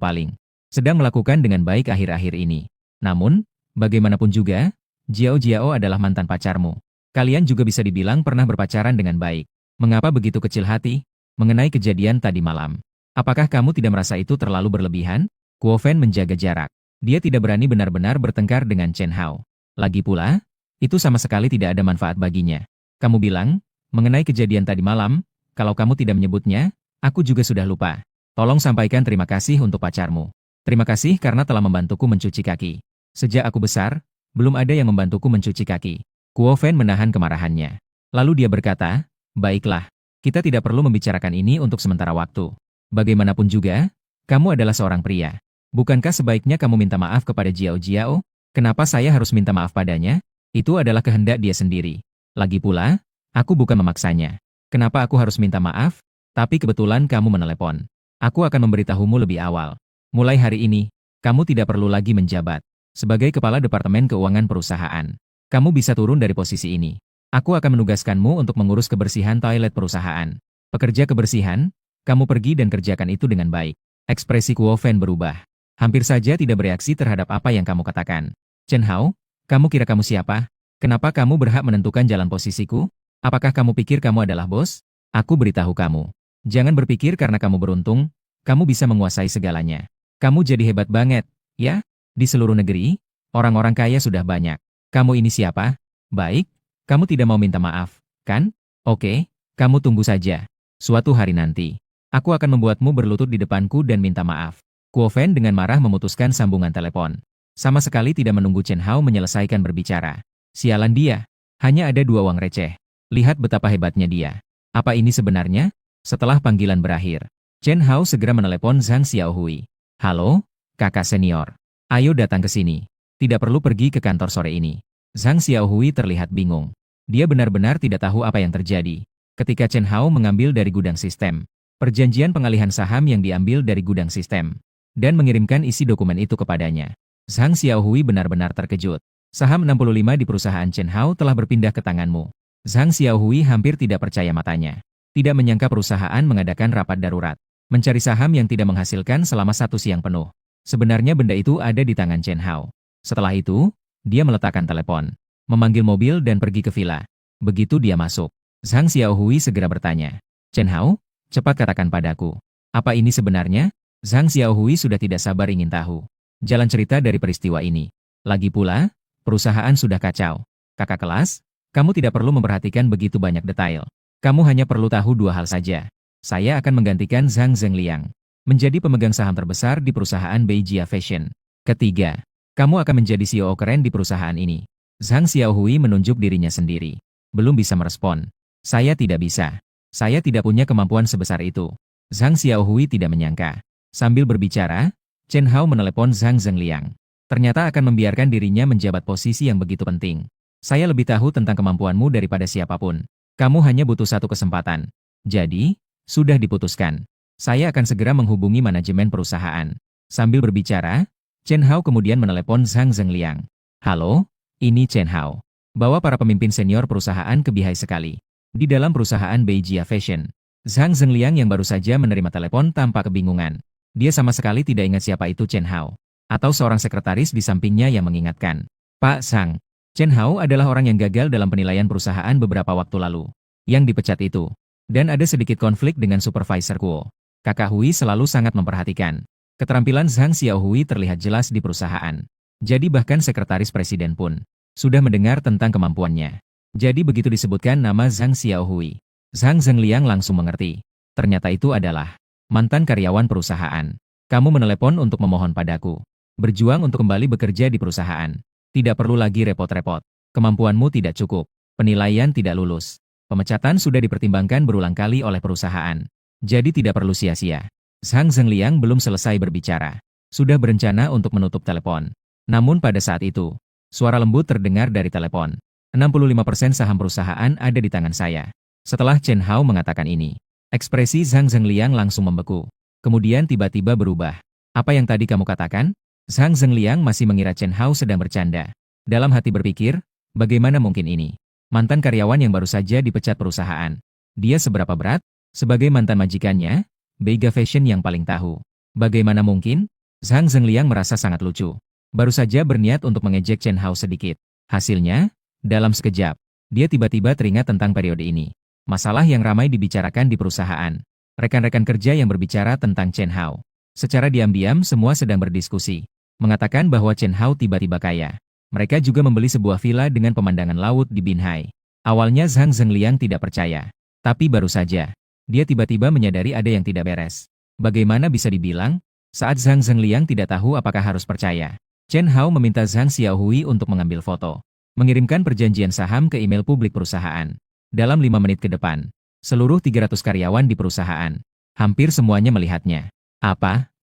A: sedang melakukan dengan baik akhir-akhir ini. Namun, bagaimanapun juga, Jiao adalah mantan pacarmu. Kalian juga bisa dibilang pernah berpacaran dengan baik. Mengapa begitu kecil hati? Mengenai kejadian tadi malam, apakah kamu tidak merasa itu terlalu berlebihan?" Kuo Fen menjaga jarak. Dia tidak berani benar-benar bertengkar dengan Chen Hao. Lagi pula, itu sama sekali tidak ada manfaat baginya. Kamu bilang, mengenai kejadian tadi malam, kalau kamu tidak menyebutnya, aku juga sudah lupa. Tolong sampaikan terima kasih untuk pacarmu. Terima kasih karena telah membantuku mencuci kaki. Sejak aku besar, belum ada yang membantuku mencuci kaki. Kuo Fen menahan kemarahannya. Lalu dia berkata, "Baiklah, kita tidak perlu membicarakan ini untuk sementara waktu. Bagaimanapun juga, kamu adalah seorang pria. Bukankah sebaiknya kamu minta maaf kepada Jiao? Kenapa saya harus minta maaf padanya? Itu adalah kehendak dia sendiri. Lagi pula, aku bukan memaksanya. Kenapa aku harus minta maaf? Tapi kebetulan kamu menelepon. Aku akan memberitahumu lebih awal. Mulai hari ini, kamu tidak perlu lagi menjabat." Sebagai kepala Departemen Keuangan perusahaan, kamu bisa turun dari posisi ini. Aku akan menugaskanmu untuk mengurus kebersihan toilet perusahaan. Pekerja kebersihan, kamu pergi dan kerjakan itu dengan baik. Ekspresi Kuo Fen berubah. Hampir saja tidak bereaksi terhadap apa yang kamu katakan. Chen Hao, kamu kira kamu siapa? Kenapa kamu berhak menentukan jalan posisiku? Apakah kamu pikir kamu adalah bos? Aku beritahu kamu. Jangan berpikir karena kamu beruntung, kamu bisa menguasai segalanya. Kamu jadi hebat banget, ya? Di seluruh negeri, orang-orang kaya sudah banyak. Kamu ini siapa? Baik, kamu tidak mau minta maaf, kan? Oke, kamu tunggu saja. Suatu hari nanti, aku akan membuatmu berlutut di depanku dan minta maaf. Kuo Fen dengan marah memutuskan sambungan telepon. Sama sekali tidak menunggu Chen Hao menyelesaikan berbicara. Sialan dia, hanya ada 2 uang receh. Lihat betapa hebatnya dia. Apa ini sebenarnya? Setelah panggilan berakhir, Chen Hao segera menelepon Zhang Xiaohui. Halo, kakak senior. Ayo datang ke sini. Tidak perlu pergi ke kantor sore ini. Zhang Xiaohui terlihat bingung. Dia benar-benar tidak tahu apa yang terjadi. Ketika Chen Hao mengambil dari gudang sistem, perjanjian pengalihan saham yang diambil dari gudang sistem, dan mengirimkan isi dokumen itu kepadanya. Zhang Xiaohui benar-benar terkejut. Saham 65 di perusahaan Chen Hao telah berpindah ke tanganmu. Zhang Xiaohui hampir tidak percaya matanya. Tidak menyangka perusahaan mengadakan rapat darurat. Mencari saham yang tidak menghasilkan selama 1 siang penuh. Sebenarnya benda itu ada di tangan Chen Hao. Setelah itu, dia meletakkan telepon, memanggil mobil dan pergi ke villa. Begitu dia masuk, Zhang Xiaohui segera bertanya. Chen Hao, cepat katakan padaku. Apa ini sebenarnya? Zhang Xiaohui sudah tidak sabar ingin tahu jalan cerita dari peristiwa ini. Lagi pula, perusahaan sudah kacau. Kakak kelas, kamu tidak perlu memperhatikan begitu banyak detail. Kamu hanya perlu tahu 2 hal saja. Saya akan menggantikan Zhang Zhengliang menjadi pemegang saham terbesar di perusahaan Beijia Fashion. Ketiga, kamu akan menjadi CEO keren di perusahaan ini. Zhang Xiaohui menunjuk dirinya sendiri. Belum bisa merespon. Saya tidak bisa. Saya tidak punya kemampuan sebesar itu. Zhang Xiaohui tidak menyangka. Sambil berbicara, Chen Hao menelepon Zhang Zhengliang. Ternyata akan membiarkan dirinya menjabat posisi yang begitu penting. Saya lebih tahu tentang kemampuanmu daripada siapapun. Kamu hanya butuh 1 kesempatan. Jadi, sudah diputuskan. Saya akan segera menghubungi manajemen perusahaan. Sambil berbicara, Chen Hao kemudian menelepon Zhang Zhengliang. Halo, ini Chen Hao. Bawa para pemimpin senior perusahaan ke Bihai sekali. Di dalam perusahaan Beijia Fashion. Zhang Zhengliang yang baru saja menerima telepon tampak kebingungan. Dia sama sekali tidak ingat siapa itu Chen Hao. Atau seorang sekretaris di sampingnya yang mengingatkan. Pak Zhang, Chen Hao adalah orang yang gagal dalam penilaian perusahaan beberapa waktu lalu. Yang dipecat itu. Dan ada sedikit konflik dengan supervisor Kuo. Kakak Hui selalu sangat memperhatikan. Keterampilan Zhang Xiaohui terlihat jelas di perusahaan. Jadi bahkan sekretaris presiden pun sudah mendengar tentang kemampuannya. Jadi begitu disebutkan nama Zhang Xiaohui, Zhang Zhengliang langsung mengerti. Ternyata itu adalah mantan karyawan perusahaan. Kamu menelepon untuk memohon padaku. Berjuang untuk kembali bekerja di perusahaan. Tidak perlu lagi repot-repot. Kemampuanmu tidak cukup. Penilaian tidak lulus. Pemecatan sudah dipertimbangkan berulang kali oleh perusahaan. Jadi tidak perlu sia-sia. Zhang Zhengliang belum selesai berbicara. Sudah berencana untuk menutup telepon. Namun pada saat itu, suara lembut terdengar dari telepon. 65% saham perusahaan ada di tangan saya. Setelah Chen Hao mengatakan ini, ekspresi Zhang Zhengliang langsung membeku. Kemudian tiba-tiba berubah. Apa yang tadi kamu katakan? Zhang Zhengliang masih mengira Chen Hao sedang bercanda. Dalam hati berpikir, bagaimana mungkin ini? Mantan karyawan yang baru saja dipecat perusahaan. Dia seberapa berat? Sebagai mantan majikannya, Beijia Fashion yang paling tahu. Bagaimana mungkin? Zhang Zhengliang merasa sangat lucu. Baru saja berniat untuk mengejek Chen Hao sedikit. Hasilnya, dalam sekejap, dia tiba-tiba teringat tentang periode ini. Masalah yang ramai dibicarakan di perusahaan. Rekan-rekan kerja yang berbicara tentang Chen Hao. Secara diam-diam semua sedang berdiskusi. Mengatakan bahwa Chen Hao tiba-tiba kaya. Mereka juga membeli sebuah villa dengan pemandangan laut di Binhai. Awalnya Zhang Zhengliang tidak percaya. Tapi baru saja, dia tiba-tiba menyadari ada yang tidak beres. Bagaimana bisa dibilang? Saat Zhang Zhengliang tidak tahu apakah harus percaya. Chen Hao meminta Zhang Xiaohui untuk mengambil foto. Mengirimkan perjanjian saham ke email publik perusahaan. Dalam 5 menit ke depan, seluruh 300 karyawan di perusahaan, hampir semuanya melihatnya. Apa?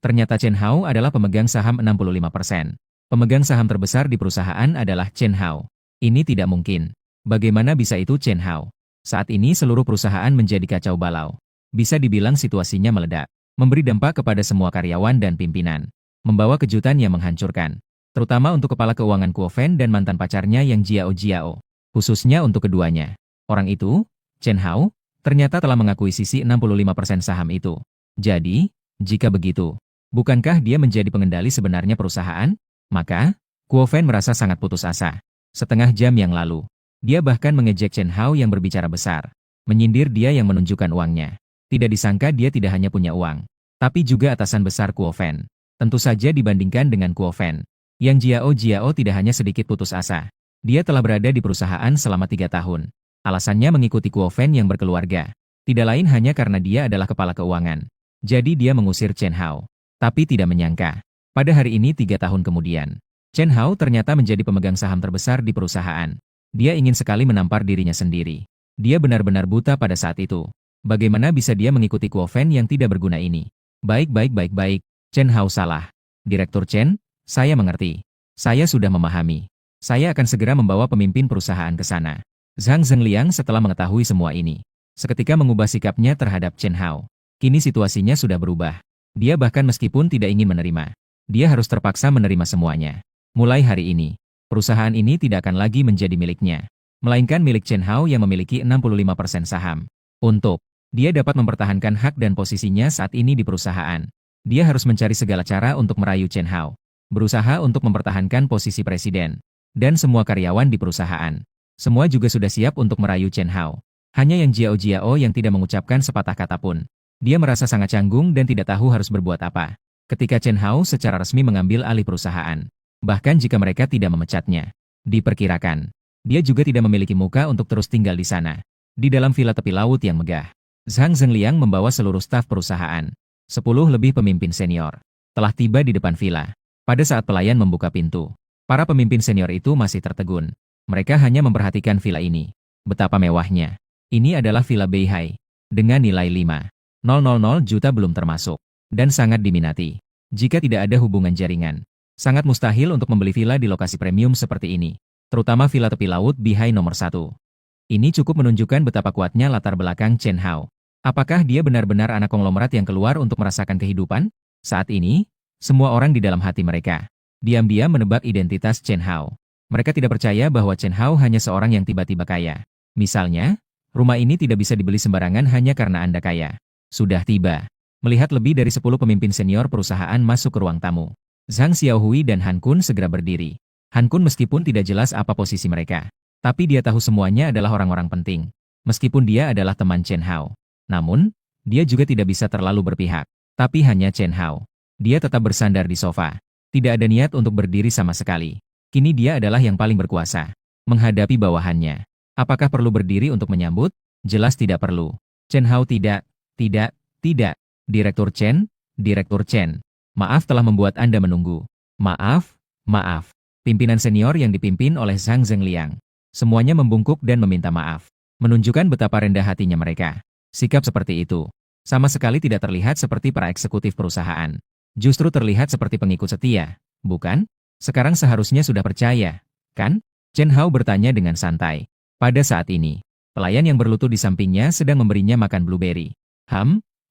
A: Ternyata Chen Hao adalah pemegang saham 65%. Pemegang saham terbesar di perusahaan adalah Chen Hao. Ini tidak mungkin. Bagaimana bisa itu Chen Hao? Saat ini seluruh perusahaan menjadi kacau balau. Bisa dibilang situasinya meledak. Memberi dampak kepada semua karyawan dan pimpinan. Membawa kejutan yang menghancurkan. terutama untuk kepala keuangan Kuo Fen dan mantan pacarnya yang Jiao Jiao. Khususnya untuk keduanya. Orang itu, Chen Hao, ternyata telah mengakuisisi 65% saham itu. Jadi, jika begitu, bukankah dia menjadi pengendali sebenarnya perusahaan? Maka, Kuo Fen merasa sangat putus asa. Setengah jam yang lalu, dia bahkan mengejek Chen Hao yang berbicara besar. Menyindir dia yang menunjukkan uangnya. Tidak disangka dia tidak hanya punya uang, tapi juga atasan besar Kuo Fen. Tentu saja dibandingkan dengan Kuo Fen, yang Jiao Jiao tidak hanya sedikit putus asa. Dia telah berada di perusahaan selama 3 tahun. Alasannya mengikuti Kuo Fen yang berkeluarga. Tidak lain hanya karena dia adalah kepala keuangan. Jadi dia mengusir Chen Hao. Tapi tidak menyangka, pada hari ini 3 tahun kemudian, Chen Hao ternyata menjadi pemegang saham terbesar di perusahaan. Dia ingin sekali menampar dirinya sendiri. Dia benar-benar buta pada saat itu. Bagaimana bisa dia mengikuti Kuo Fen yang tidak berguna ini? Baik, Chen Hao salah. Direktur Chen, saya mengerti. Saya sudah memahami. Saya akan segera membawa pemimpin perusahaan ke sana. Zhang Zhengliang setelah mengetahui semua ini, seketika mengubah sikapnya terhadap Chen Hao. Kini situasinya sudah berubah. Dia bahkan meskipun tidak ingin menerima, dia harus terpaksa menerima semuanya. Mulai hari ini, perusahaan ini tidak akan lagi menjadi miliknya, melainkan milik Chen Hao yang memiliki 65% saham. Untuk dia dapat mempertahankan hak dan posisinya saat ini di perusahaan, dia harus mencari segala cara untuk merayu Chen Hao, berusaha untuk mempertahankan posisi presiden, dan semua karyawan di perusahaan. Semua juga sudah siap untuk merayu Chen Hao. Hanya yang Jiao Jiao yang tidak mengucapkan sepatah kata pun. Dia merasa sangat canggung dan tidak tahu harus berbuat apa. Ketika Chen Hao secara resmi mengambil alih perusahaan, bahkan jika mereka tidak memecatnya, diperkirakan, dia juga tidak memiliki muka untuk terus tinggal di sana, di dalam villa tepi laut yang megah. Zhang Zhengliang membawa seluruh staf perusahaan, 10 lebih pemimpin senior, telah tiba di depan villa. Pada saat pelayan membuka pintu, para pemimpin senior itu masih tertegun. Mereka hanya memperhatikan villa ini. Betapa mewahnya. Ini adalah villa Beihai, dengan nilai 5,000 juta belum termasuk, dan sangat diminati. Jika tidak ada hubungan jaringan, sangat mustahil untuk membeli villa di lokasi premium seperti ini, terutama villa tepi laut Beihai nomor 1. Ini cukup menunjukkan betapa kuatnya latar belakang Chen Hao. Apakah dia benar-benar anak konglomerat yang keluar untuk merasakan kehidupan? Saat ini, semua orang di dalam hati mereka diam-diam menebak identitas Chen Hao. Mereka tidak percaya bahwa Chen Hao hanya seorang yang tiba-tiba kaya. Misalnya, rumah ini tidak bisa dibeli sembarangan hanya karena Anda kaya. Sudah tiba. Melihat lebih dari 10 pemimpin senior perusahaan masuk ke ruang tamu, Zhang Xiaohui dan Han Kun segera berdiri. Han Kun meskipun tidak jelas apa posisi mereka, tapi dia tahu semuanya adalah orang-orang penting. Meskipun dia adalah teman Chen Hao. Namun, dia juga tidak bisa terlalu berpihak. Tapi hanya Chen Hao. Dia tetap bersandar di sofa. Tidak ada niat untuk berdiri sama sekali. Kini dia adalah yang paling berkuasa. Menghadapi bawahannya. Apakah perlu berdiri untuk menyambut? Jelas tidak perlu. Chen Hao tidak. Direktur Chen. Maaf telah membuat Anda menunggu. Maaf. Pimpinan senior yang dipimpin oleh Zhang Zhengliang. Semuanya membungkuk dan meminta maaf. Menunjukkan betapa rendah hatinya mereka. Sikap seperti itu sama sekali tidak terlihat seperti para eksekutif perusahaan. Justru terlihat seperti pengikut setia, bukan? Sekarang seharusnya sudah percaya, kan? Chen Hao bertanya dengan santai. Pada saat ini, pelayan yang berlutut di sampingnya sedang memberinya makan blueberry.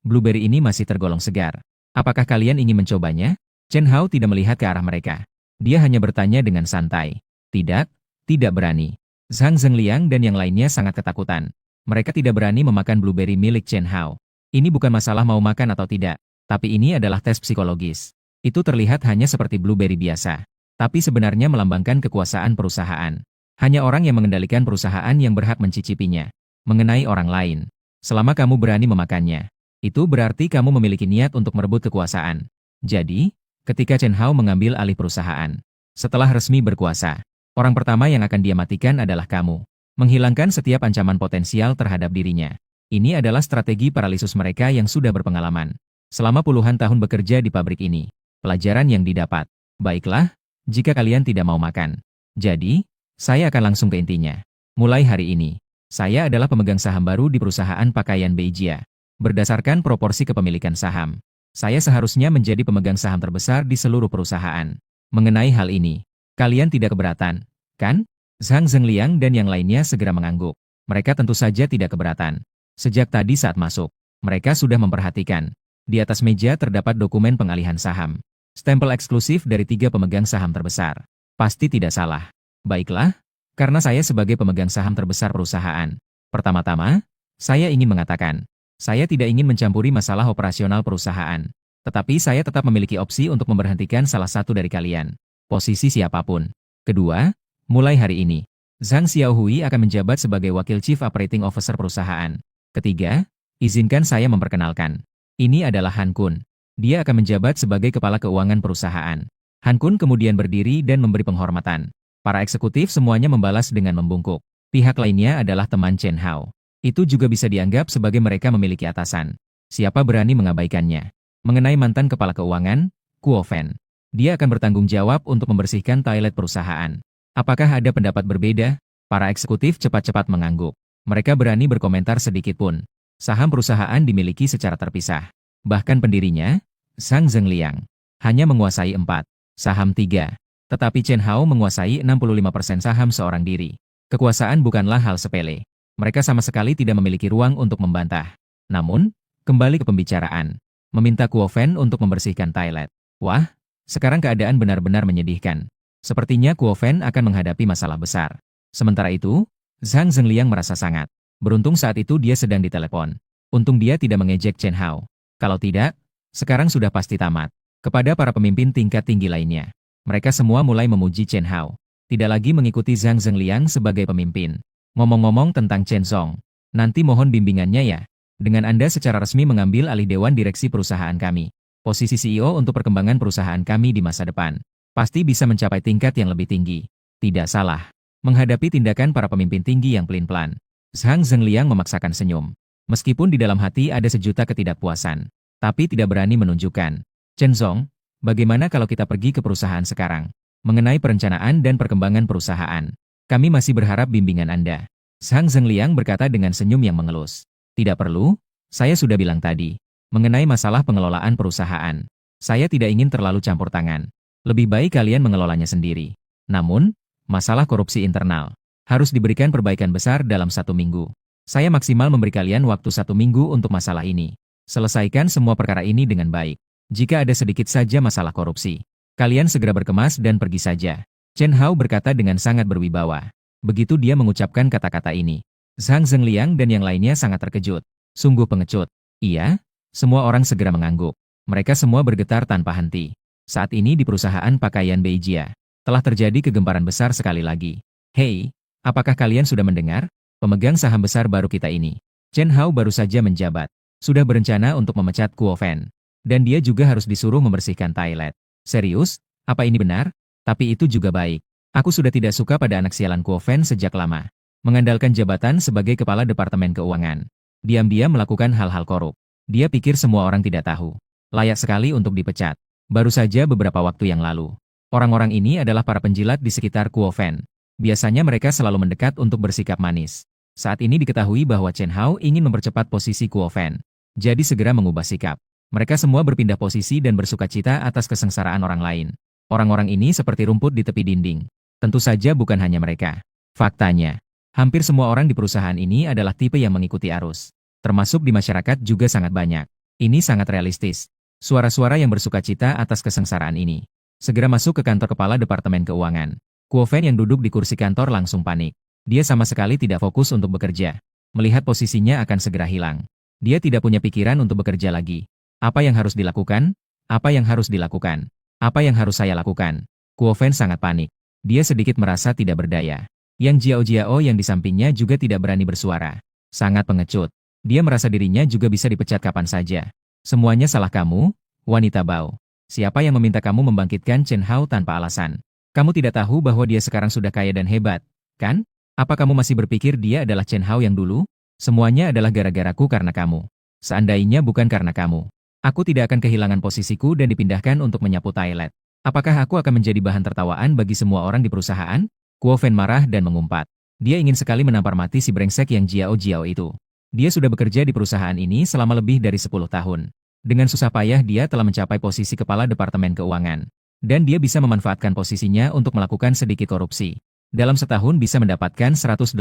A: Blueberry ini masih tergolong segar. Apakah kalian ingin mencobanya? Chen Hao tidak melihat ke arah mereka. Dia hanya bertanya dengan santai. Tidak berani. Zhang Zhengliang dan yang lainnya sangat ketakutan. Mereka tidak berani memakan blueberry milik Chen Hao. Ini bukan masalah mau makan atau tidak, tapi ini adalah tes psikologis. Itu terlihat hanya seperti blueberry biasa, tapi sebenarnya melambangkan kekuasaan perusahaan. Hanya orang yang mengendalikan perusahaan yang berhak mencicipinya. Mengenai orang lain, selama kamu berani memakannya, itu berarti kamu memiliki niat untuk merebut kekuasaan. Jadi, ketika Chen Hao mengambil alih perusahaan, setelah resmi berkuasa, orang pertama yang akan dia matikan adalah kamu. Menghilangkan setiap ancaman potensial terhadap dirinya. Ini adalah strategi paralisus mereka yang sudah berpengalaman. Selama puluhan tahun bekerja di pabrik ini. Pelajaran yang didapat. Baiklah, jika kalian tidak mau makan. Jadi, saya akan langsung ke intinya. Mulai hari ini, saya adalah pemegang saham baru di perusahaan pakaian Beijia. Berdasarkan proporsi kepemilikan saham, saya seharusnya menjadi pemegang saham terbesar di seluruh perusahaan. Mengenai hal ini, kalian tidak keberatan, kan? Zhang Zhengliang dan yang lainnya segera mengangguk. Mereka tentu saja tidak keberatan. Sejak tadi saat masuk, mereka sudah memperhatikan. Di atas meja terdapat dokumen pengalihan saham. Stempel eksklusif dari 3 pemegang saham terbesar. Pasti tidak salah. Baiklah, karena saya sebagai pemegang saham terbesar perusahaan. Pertama-tama, saya ingin mengatakan, saya tidak ingin mencampuri masalah operasional perusahaan. Tetapi saya tetap memiliki opsi untuk memberhentikan salah satu dari kalian. Posisi siapapun. Kedua, mulai hari ini, Zhang Xiaohui akan menjabat sebagai Wakil Chief Operating Officer perusahaan. Ketiga, izinkan saya memperkenalkan. Ini adalah Han Kun. Dia akan menjabat sebagai Kepala Keuangan perusahaan. Han Kun kemudian berdiri dan memberi penghormatan. Para eksekutif semuanya membalas dengan membungkuk. Pihak lainnya adalah teman Chen Hao. Itu juga bisa dianggap sebagai mereka memiliki atasan. Siapa berani mengabaikannya? Mengenai mantan Kepala Keuangan, Kuo Fen. Dia akan bertanggung jawab untuk membersihkan toilet perusahaan. Apakah ada pendapat berbeda? Para eksekutif cepat-cepat mengangguk. Mereka berani berkomentar sedikit pun. Saham perusahaan dimiliki secara terpisah. Bahkan pendirinya, Zhang Zhengliang, hanya menguasai 4 saham 3. Tetapi Chen Hao menguasai 65% saham seorang diri. Kekuasaan bukanlah hal sepele. Mereka sama sekali tidak memiliki ruang untuk membantah. Namun, kembali ke pembicaraan. Meminta Kuo Fen untuk membersihkan toilet. Wah, sekarang keadaan benar-benar menyedihkan. Sepertinya Kuo Fen akan menghadapi masalah besar. Sementara itu, Zhang Zhengliang merasa sangat beruntung saat itu dia sedang ditelepon. Untung dia tidak mengejek Chen Hao. Kalau tidak, sekarang sudah pasti tamat. Kepada para pemimpin tingkat tinggi lainnya, mereka semua mulai memuji Chen Hao. Tidak lagi mengikuti Zhang Zhengliang sebagai pemimpin. Ngomong-ngomong tentang Chen Zong, nanti mohon bimbingannya ya. Dengan Anda secara resmi mengambil alih Dewan Direksi perusahaan kami. Posisi CEO untuk perkembangan perusahaan kami di masa depan. Pasti bisa mencapai tingkat yang lebih tinggi. Tidak salah. Menghadapi tindakan para pemimpin tinggi yang pelin-pelan, Zhang Zhengliang memaksakan senyum. Meskipun di dalam hati ada sejuta ketidakpuasan, tapi tidak berani menunjukkan. Chen Zong, bagaimana kalau kita pergi ke perusahaan sekarang? Mengenai perencanaan dan perkembangan perusahaan, kami masih berharap bimbingan Anda. Zhang Zhengliang berkata dengan senyum yang mengelus. Tidak perlu, saya sudah bilang tadi. Mengenai masalah pengelolaan perusahaan, saya tidak ingin terlalu campur tangan. Lebih baik kalian mengelolanya sendiri. Namun, masalah korupsi internal harus diberikan perbaikan besar dalam 1 minggu. Saya maksimal memberi kalian waktu 1 minggu untuk masalah ini. Selesaikan semua perkara ini dengan baik. Jika ada sedikit saja masalah korupsi, kalian segera berkemas dan pergi saja. Chen Hao berkata dengan sangat berwibawa. Begitu dia mengucapkan kata-kata ini, Zhang Zhengliang dan yang lainnya sangat terkejut. Sungguh pengecut. Iya, semua orang segera mengangguk. Mereka semua bergetar tanpa henti. Saat ini di perusahaan pakaian Beijia, telah terjadi kegemparan besar sekali lagi. Hei, apakah kalian sudah mendengar? Pemegang saham besar baru kita ini, Chen Hao baru saja menjabat. Sudah berencana untuk memecat Kuo Fen. Dan dia juga harus disuruh membersihkan toilet. Serius? Apa ini benar? Tapi itu juga baik. Aku sudah tidak suka pada anak sialan Kuo Fen sejak lama. Mengandalkan jabatan sebagai kepala departemen keuangan. Diam-diam melakukan hal-hal korup. Dia pikir semua orang tidak tahu. Layak sekali untuk dipecat. Baru saja beberapa waktu yang lalu. Orang-orang ini adalah para penjilat di sekitar Kuo Fen. Biasanya mereka selalu mendekat untuk bersikap manis. Saat ini diketahui bahwa Chen Hao ingin mempercepat posisi Kuo Fen. Jadi segera mengubah sikap. Mereka semua berpindah posisi dan bersukacita atas kesengsaraan orang lain. Orang-orang ini seperti rumput di tepi dinding. Tentu saja bukan hanya mereka. Faktanya, hampir semua orang di perusahaan ini adalah tipe yang mengikuti arus. Termasuk di masyarakat juga sangat banyak. Ini sangat realistis. Suara-suara yang bersukacita atas kesengsaraan ini segera masuk ke kantor kepala departemen keuangan. Kuo Fen yang duduk di kursi kantor langsung panik. Dia sama sekali tidak fokus untuk bekerja. Melihat posisinya akan segera hilang. Dia tidak punya pikiran untuk bekerja lagi. Apa yang harus dilakukan? Apa yang harus dilakukan? Apa yang harus saya lakukan? Kuo Fen sangat panik. Dia sedikit merasa tidak berdaya. Yang Jiao Jiao yang di sampingnya juga tidak berani bersuara. Sangat pengecut. Dia merasa dirinya juga bisa dipecat kapan saja. Semuanya salah kamu, wanita bau. Siapa yang meminta kamu membangkitkan Chen Hao tanpa alasan? Kamu tidak tahu bahwa dia sekarang sudah kaya dan hebat, kan? Apa kamu masih berpikir dia adalah Chen Hao yang dulu? Semuanya adalah gara-garaku karena kamu. Seandainya bukan karena kamu, aku tidak akan kehilangan posisiku dan dipindahkan untuk menyapu toilet. Apakah aku akan menjadi bahan tertawaan bagi semua orang di perusahaan? Kuo Fen marah dan mengumpat. Dia ingin sekali menampar mati si brengsek yang Jiao Jiao itu. Dia sudah bekerja di perusahaan ini selama lebih dari 10 tahun. Dengan susah payah dia telah mencapai posisi kepala departemen keuangan. Dan dia bisa memanfaatkan posisinya untuk melakukan sedikit korupsi. Dalam setahun bisa mendapatkan 180.000.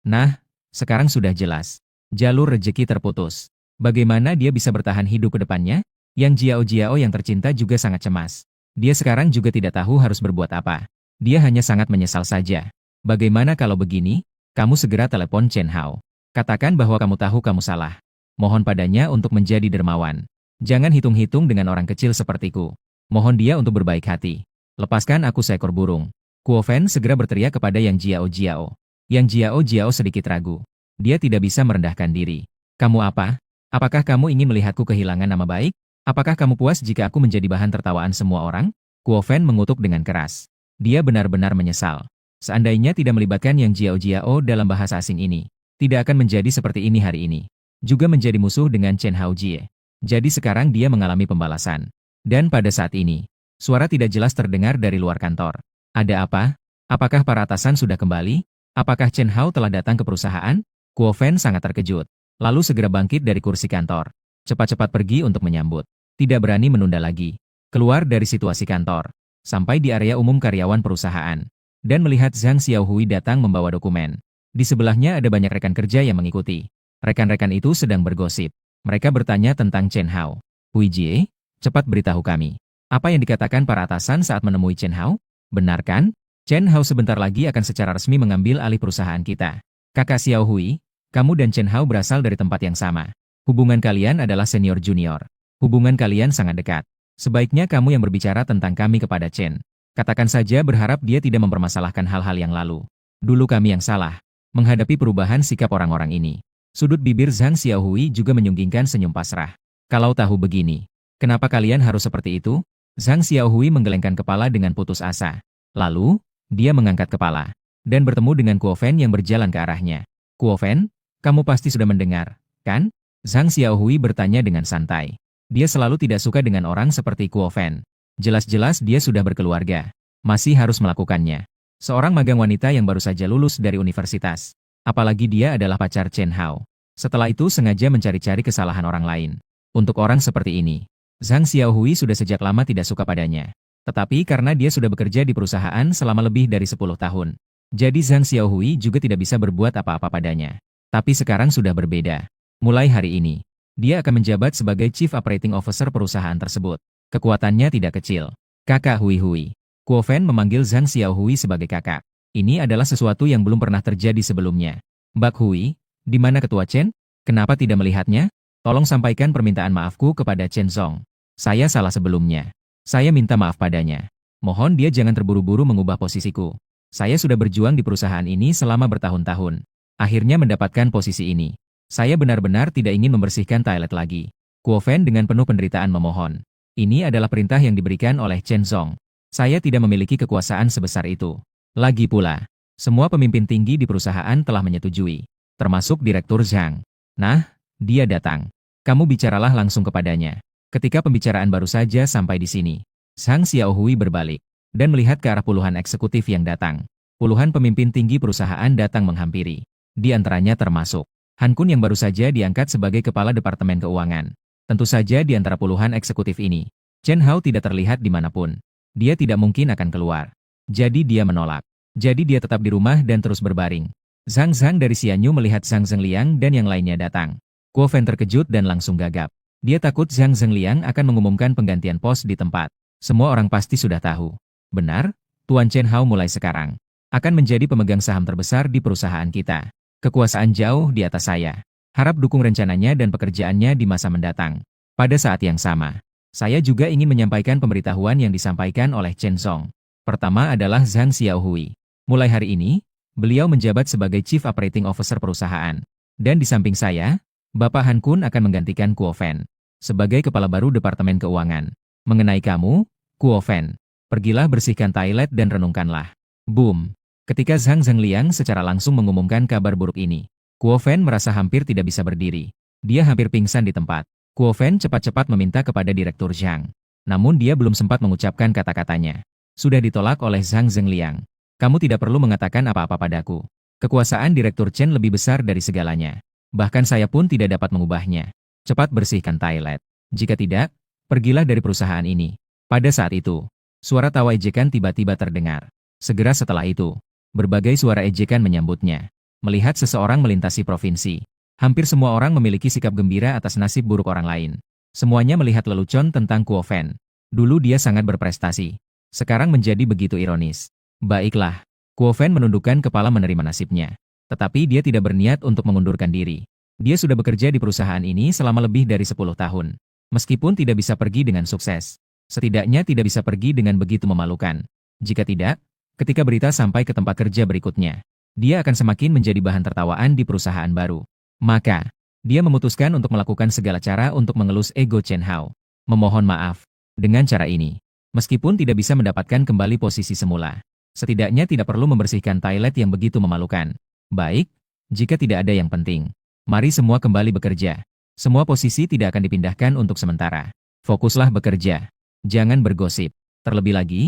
A: Nah, sekarang sudah jelas. Jalur rejeki terputus. Bagaimana dia bisa bertahan hidup ke depannya? Yang Jiao Jiao yang tercinta juga sangat cemas. Dia sekarang juga tidak tahu harus berbuat apa. Dia hanya sangat menyesal saja. Bagaimana kalau begini? Kamu segera telepon Chen Hao. Katakan bahwa kamu tahu kamu salah. Mohon padanya untuk menjadi dermawan. Jangan hitung-hitung dengan orang kecil sepertiku. Mohon dia untuk berbaik hati. Lepaskan aku seekor burung. Kuo Fen segera berteriak kepada Yang Jiao Jiao. Yang Jiao Jiao sedikit ragu. Dia tidak bisa merendahkan diri. Kamu apa? Apakah kamu ingin melihatku kehilangan nama baik? Apakah kamu puas jika aku menjadi bahan tertawaan semua orang? Kuo Fen mengutuk dengan keras. Dia benar-benar menyesal. Seandainya tidak melibatkan Yang Jiao Jiao dalam bahasa asing ini, tidak akan menjadi seperti ini hari ini. Juga menjadi musuh dengan Chen Hao Jie. Jadi sekarang dia mengalami pembalasan. Dan pada saat ini, suara tidak jelas terdengar dari luar kantor. Ada apa? Apakah para atasan sudah kembali? Apakah Chen Hao telah datang ke perusahaan? Kuo Fen sangat terkejut. Lalu segera bangkit dari kursi kantor. Cepat-cepat pergi untuk menyambut. Tidak berani menunda lagi. Keluar dari situasi kantor. Sampai di area umum karyawan perusahaan. Dan melihat Zhang Xiaohui datang membawa dokumen. Di sebelahnya ada banyak rekan kerja yang mengikuti. Rekan-rekan itu sedang bergosip. Mereka bertanya tentang Chen Hao. Hui Jie, cepat beritahu kami. Apa yang dikatakan para atasan saat menemui Chen Hao? Benar kan? Chen Hao sebentar lagi akan secara resmi mengambil alih perusahaan kita. Kakak Xiaohui, kamu dan Chen Hao berasal dari tempat yang sama. Hubungan kalian adalah senior-junior. Hubungan kalian sangat dekat. Sebaiknya kamu yang berbicara tentang kami kepada Chen. Katakan saja berharap dia tidak mempermasalahkan hal-hal yang lalu. Dulu kami yang salah. Menghadapi perubahan sikap orang-orang ini. Sudut bibir Zhang Xiaohui juga menyunggingkan senyum pasrah. Kalau tahu begini, kenapa kalian harus seperti itu? Zhang Xiaohui menggelengkan kepala dengan putus asa. Lalu, dia mengangkat kepala. Dan bertemu dengan Kuo Fen yang berjalan ke arahnya. Kuo Fen, kamu pasti sudah mendengar, kan? Zhang Xiaohui bertanya dengan santai. Dia selalu tidak suka dengan orang seperti Kuo Fen. Jelas-jelas dia sudah berkeluarga. Masih harus melakukannya. Seorang magang wanita yang baru saja lulus dari universitas. Apalagi dia adalah pacar Chen Hao. Setelah itu sengaja mencari-cari kesalahan orang lain. Untuk orang seperti ini, Zhang Xiaohui sudah sejak lama tidak suka padanya. Tetapi karena dia sudah bekerja di perusahaan selama lebih dari 10 tahun. Jadi Zhang Xiaohui juga tidak bisa berbuat apa-apa padanya. Tapi sekarang sudah berbeda. Mulai hari ini, dia akan menjabat sebagai Chief Operating Officer perusahaan tersebut. Kekuatannya tidak kecil. Kakak Hui Hui. Kuo Fen memanggil Zhang Xiaohui sebagai kakak. Ini adalah sesuatu yang belum pernah terjadi sebelumnya. Mbak Hui, di mana Ketua Chen? Kenapa tidak melihatnya? Tolong sampaikan permintaan maafku kepada Chen Zong. Saya salah sebelumnya. Saya minta maaf padanya. Mohon dia jangan terburu-buru mengubah posisiku. Saya sudah berjuang di perusahaan ini selama bertahun-tahun. Akhirnya mendapatkan posisi ini. Saya benar-benar tidak ingin membersihkan toilet lagi. Kuo Fen dengan penuh penderitaan memohon. Ini adalah perintah yang diberikan oleh Chen Zong. Saya tidak memiliki kekuasaan sebesar itu. Lagi pula, semua pemimpin tinggi di perusahaan telah menyetujui. Termasuk Direktur Zhang. Nah, dia datang. Kamu bicaralah langsung kepadanya. Ketika pembicaraan baru saja sampai di sini, Zhang Xiaohui berbalik dan melihat ke arah puluhan eksekutif yang datang. Puluhan pemimpin tinggi perusahaan datang menghampiri. Di antaranya termasuk Han Kun yang baru saja diangkat sebagai Kepala Departemen Keuangan. Tentu saja di antara puluhan eksekutif ini, Chen Hao tidak terlihat dimanapun. Dia tidak mungkin akan keluar. Jadi dia menolak. Jadi dia tetap di rumah dan terus berbaring. Zhang Zhang dari Xianyu melihat Zhang Zhengliang dan yang lainnya datang. Kuo Fen terkejut dan langsung gagap. Dia takut Zhang Zhengliang akan mengumumkan penggantian pos di tempat. Semua orang pasti sudah tahu. Benar, Tuan Chen Hao mulai sekarang akan menjadi pemegang saham terbesar di perusahaan kita. Kekuasaan jauh di atas saya. Harap dukung rencananya dan pekerjaannya di masa mendatang. Pada saat yang sama, saya juga ingin menyampaikan pemberitahuan yang disampaikan oleh Chen Zong. Pertama adalah Zhang Xiaohui. Mulai hari ini, beliau menjabat sebagai Chief Operating Officer perusahaan. Dan di samping saya, Bapak Han Kun akan menggantikan Kuo Fen sebagai kepala baru Departemen Keuangan. Mengenai kamu, Kuo Fen, pergilah bersihkan toilet dan renungkanlah. Boom! Ketika Zhang Zhengliang secara langsung mengumumkan kabar buruk ini, Kuo Fen merasa hampir tidak bisa berdiri. Dia hampir pingsan di tempat. Kuo Fen cepat-cepat meminta kepada Direktur Zhang. Namun dia belum sempat mengucapkan kata-katanya. Sudah ditolak oleh Zhang Zhengliang. Kamu tidak perlu mengatakan apa-apa padaku. Kekuasaan Direktur Chen lebih besar dari segalanya. Bahkan saya pun tidak dapat mengubahnya. Cepat bersihkan toilet. Jika tidak, pergilah dari perusahaan ini. Pada saat itu, suara tawa ejekan tiba-tiba terdengar. Segera setelah itu, berbagai suara ejekan menyambutnya. Melihat seseorang melintasi provinsi, hampir semua orang memiliki sikap gembira atas nasib buruk orang lain. Semuanya melihat lelucon tentang Kuo Fen. Dulu dia sangat berprestasi. Sekarang menjadi begitu ironis. Baiklah. Kuo Fen menundukkan kepala menerima nasibnya. Tetapi dia tidak berniat untuk mengundurkan diri. Dia sudah bekerja di perusahaan ini selama lebih dari 10 tahun. Meskipun tidak bisa pergi dengan sukses. Setidaknya tidak bisa pergi dengan begitu memalukan. Jika tidak, ketika berita sampai ke tempat kerja berikutnya, dia akan semakin menjadi bahan tertawaan di perusahaan baru. Maka, dia memutuskan untuk melakukan segala cara untuk mengelus ego Chen Hao. Memohon maaf. Dengan cara ini, meskipun tidak bisa mendapatkan kembali posisi semula, setidaknya tidak perlu membersihkan toilet yang begitu memalukan. Baik, jika tidak ada yang penting, mari semua kembali bekerja. Semua posisi tidak akan dipindahkan untuk sementara. Fokuslah bekerja. Jangan bergosip. Terlebih lagi,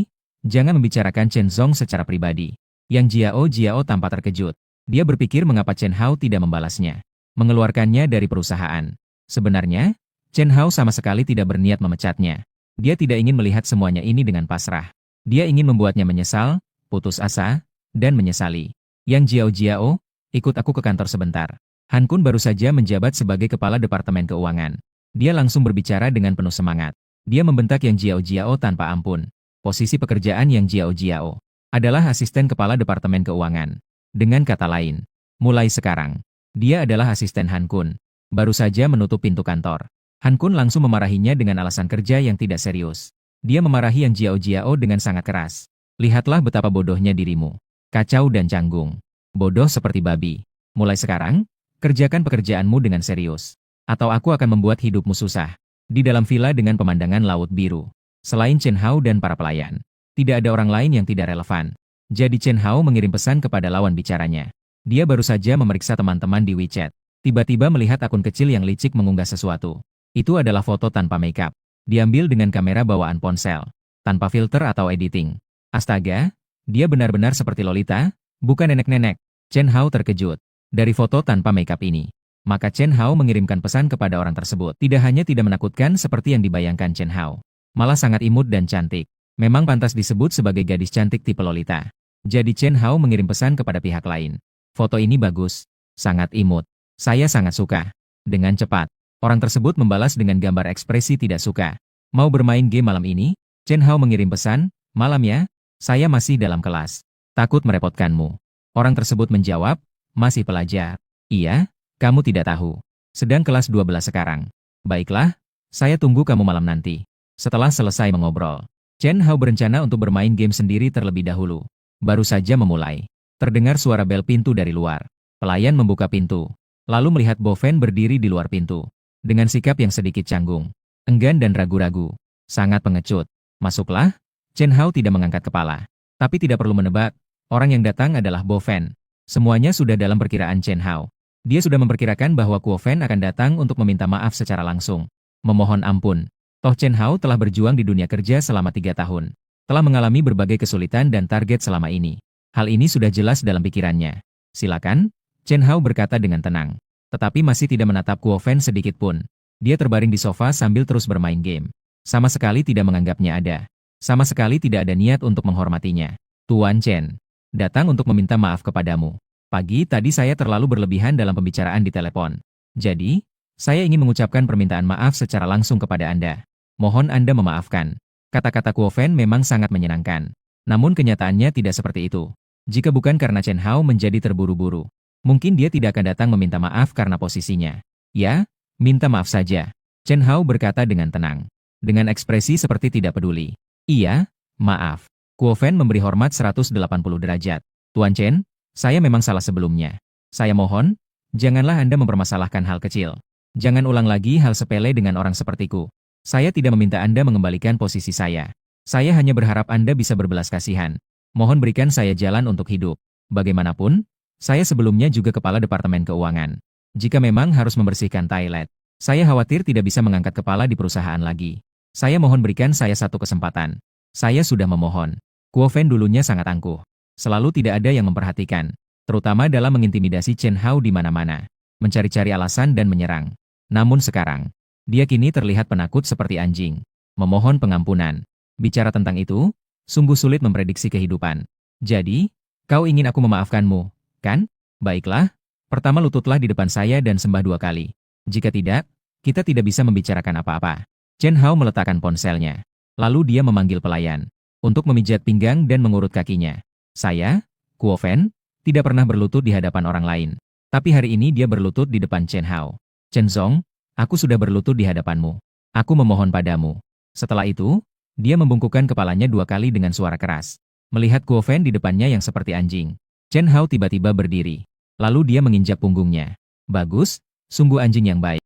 A: jangan membicarakan Chen Zong secara pribadi. Yang Jiao tampak terkejut. Dia berpikir mengapa Chen Hao tidak membalasnya. Mengeluarkannya dari perusahaan. Sebenarnya, Chen Hao sama sekali tidak berniat memecatnya. Dia tidak ingin melihat semuanya ini dengan pasrah. Dia ingin membuatnya menyesal, putus asa, dan menyesali. Yang Jiao, ikut aku ke kantor sebentar. Han Kun baru saja menjabat sebagai kepala Departemen Keuangan. Dia langsung berbicara dengan penuh semangat. Dia membentak Yang Jiao tanpa ampun. Posisi pekerjaan Yang Jiao adalah asisten kepala Departemen Keuangan. Dengan kata lain, mulai sekarang, dia adalah asisten Han Kun. Baru saja menutup pintu kantor. Han Kun langsung memarahinya dengan alasan kerja yang tidak serius. Dia memarahi Yang Jiao dengan sangat keras. Lihatlah betapa bodohnya dirimu. Kacau dan canggung. Bodoh seperti babi. Mulai sekarang, kerjakan pekerjaanmu dengan serius. Atau aku akan membuat hidupmu susah. Di dalam villa dengan pemandangan laut biru. Selain Chen Hao dan para pelayan, tidak ada orang lain yang tidak relevan. Jadi Chen Hao mengirim pesan kepada lawan bicaranya. Dia baru saja memeriksa teman-teman di WeChat. Tiba-tiba melihat akun kecil yang licik mengunggah sesuatu. Itu adalah foto tanpa makeup. Diambil dengan kamera bawaan ponsel. Tanpa filter atau editing. Astaga, dia benar-benar seperti Lolita, bukan nenek-nenek. Chen Hao terkejut. Dari foto tanpa makeup ini. Maka Chen Hao mengirimkan pesan kepada orang tersebut. Tidak hanya tidak menakutkan seperti yang dibayangkan Chen Hao. Malah sangat imut dan cantik. Memang pantas disebut sebagai gadis cantik tipe Lolita. Jadi Chen Hao mengirim pesan kepada pihak lain. Foto ini bagus. Sangat imut. Saya sangat suka. Dengan cepat, orang tersebut membalas dengan gambar ekspresi tidak suka. Mau bermain game malam ini? Chen Hao mengirim pesan, malam ya? Saya masih dalam kelas. Takut merepotkanmu. Orang tersebut menjawab, masih pelajar. Iya, kamu tidak tahu. Sedang kelas 12 sekarang. Baiklah, saya tunggu kamu malam nanti. Setelah selesai mengobrol, Chen Hao berencana untuk bermain game sendiri terlebih dahulu. Baru saja memulai. Terdengar suara bel pintu dari luar. Pelayan membuka pintu. Lalu melihat Bo Fen berdiri di luar pintu. Dengan sikap yang sedikit canggung. Enggan dan ragu-ragu. Sangat pengecut. Masuklah. Chen Hao tidak mengangkat kepala. Tapi tidak perlu menebak. Orang yang datang adalah Bo Fen. Semuanya sudah dalam perkiraan Chen Hao. Dia sudah memperkirakan bahwa Kuo Fen akan datang untuk meminta maaf secara langsung. Memohon ampun. Toh Chen Hao telah berjuang di dunia kerja selama 3 tahun. Telah mengalami berbagai kesulitan dan target selama ini. Hal ini sudah jelas dalam pikirannya. Silakan, Chen Hao berkata dengan tenang. Tetapi masih tidak menatap Kuo Fen sedikit pun. Dia terbaring di sofa sambil terus bermain game. Sama sekali tidak menganggapnya ada. Sama sekali tidak ada niat untuk menghormatinya. Tuan Chen, datang untuk meminta maaf kepadamu. Pagi tadi saya terlalu berlebihan dalam pembicaraan di telepon. Jadi, saya ingin mengucapkan permintaan maaf secara langsung kepada Anda. Mohon Anda memaafkan. Kata-kata Kuo Fen memang sangat menyenangkan. Namun kenyataannya tidak seperti itu. Jika bukan karena Chen Hao menjadi terburu-buru, mungkin dia tidak akan datang meminta maaf karena posisinya. Ya, minta maaf saja. Chen Hao berkata dengan tenang. Dengan ekspresi seperti tidak peduli. Iya, maaf. Kuo Fen memberi hormat 180 derajat. Tuan Chen, saya memang salah sebelumnya. Saya mohon, janganlah Anda mempermasalahkan hal kecil. Jangan ulang lagi hal sepele dengan orang sepertiku. Saya tidak meminta Anda mengembalikan posisi saya. Saya hanya berharap Anda bisa berbelas kasihan. Mohon berikan saya jalan untuk hidup. Bagaimanapun, saya sebelumnya juga kepala Departemen Keuangan. Jika memang harus membersihkan toilet, saya khawatir tidak bisa mengangkat kepala di perusahaan lagi. Saya mohon berikan saya satu kesempatan. Saya sudah memohon. Kuo Fen dulunya sangat angkuh. Selalu tidak ada yang memperhatikan. Terutama dalam mengintimidasi Chen Hao di mana-mana. Mencari-cari alasan dan menyerang. Namun sekarang, dia kini terlihat penakut seperti anjing. Memohon pengampunan. Bicara tentang itu, sungguh sulit memprediksi kehidupan. Jadi, kau ingin aku memaafkanmu, kan? Baiklah, pertama lututlah di depan saya dan sembah 2 kali. Jika tidak, Kita tidak bisa membicarakan apa-apa. Chen Hao meletakkan ponselnya. Lalu dia memanggil pelayan untuk memijat pinggang dan mengurut kakinya. Saya, Kuo Fen, tidak pernah berlutut di hadapan orang lain. Tapi hari ini dia berlutut di depan Chen Hao. Chen Zong, aku sudah berlutut di hadapanmu. Aku memohon padamu. Setelah itu, dia membungkukkan kepalanya 2 kali dengan suara keras. Melihat Kuo Fen di depannya yang seperti anjing, Chen Hao tiba-tiba berdiri. Lalu dia menginjak punggungnya. Bagus, sungguh anjing yang baik.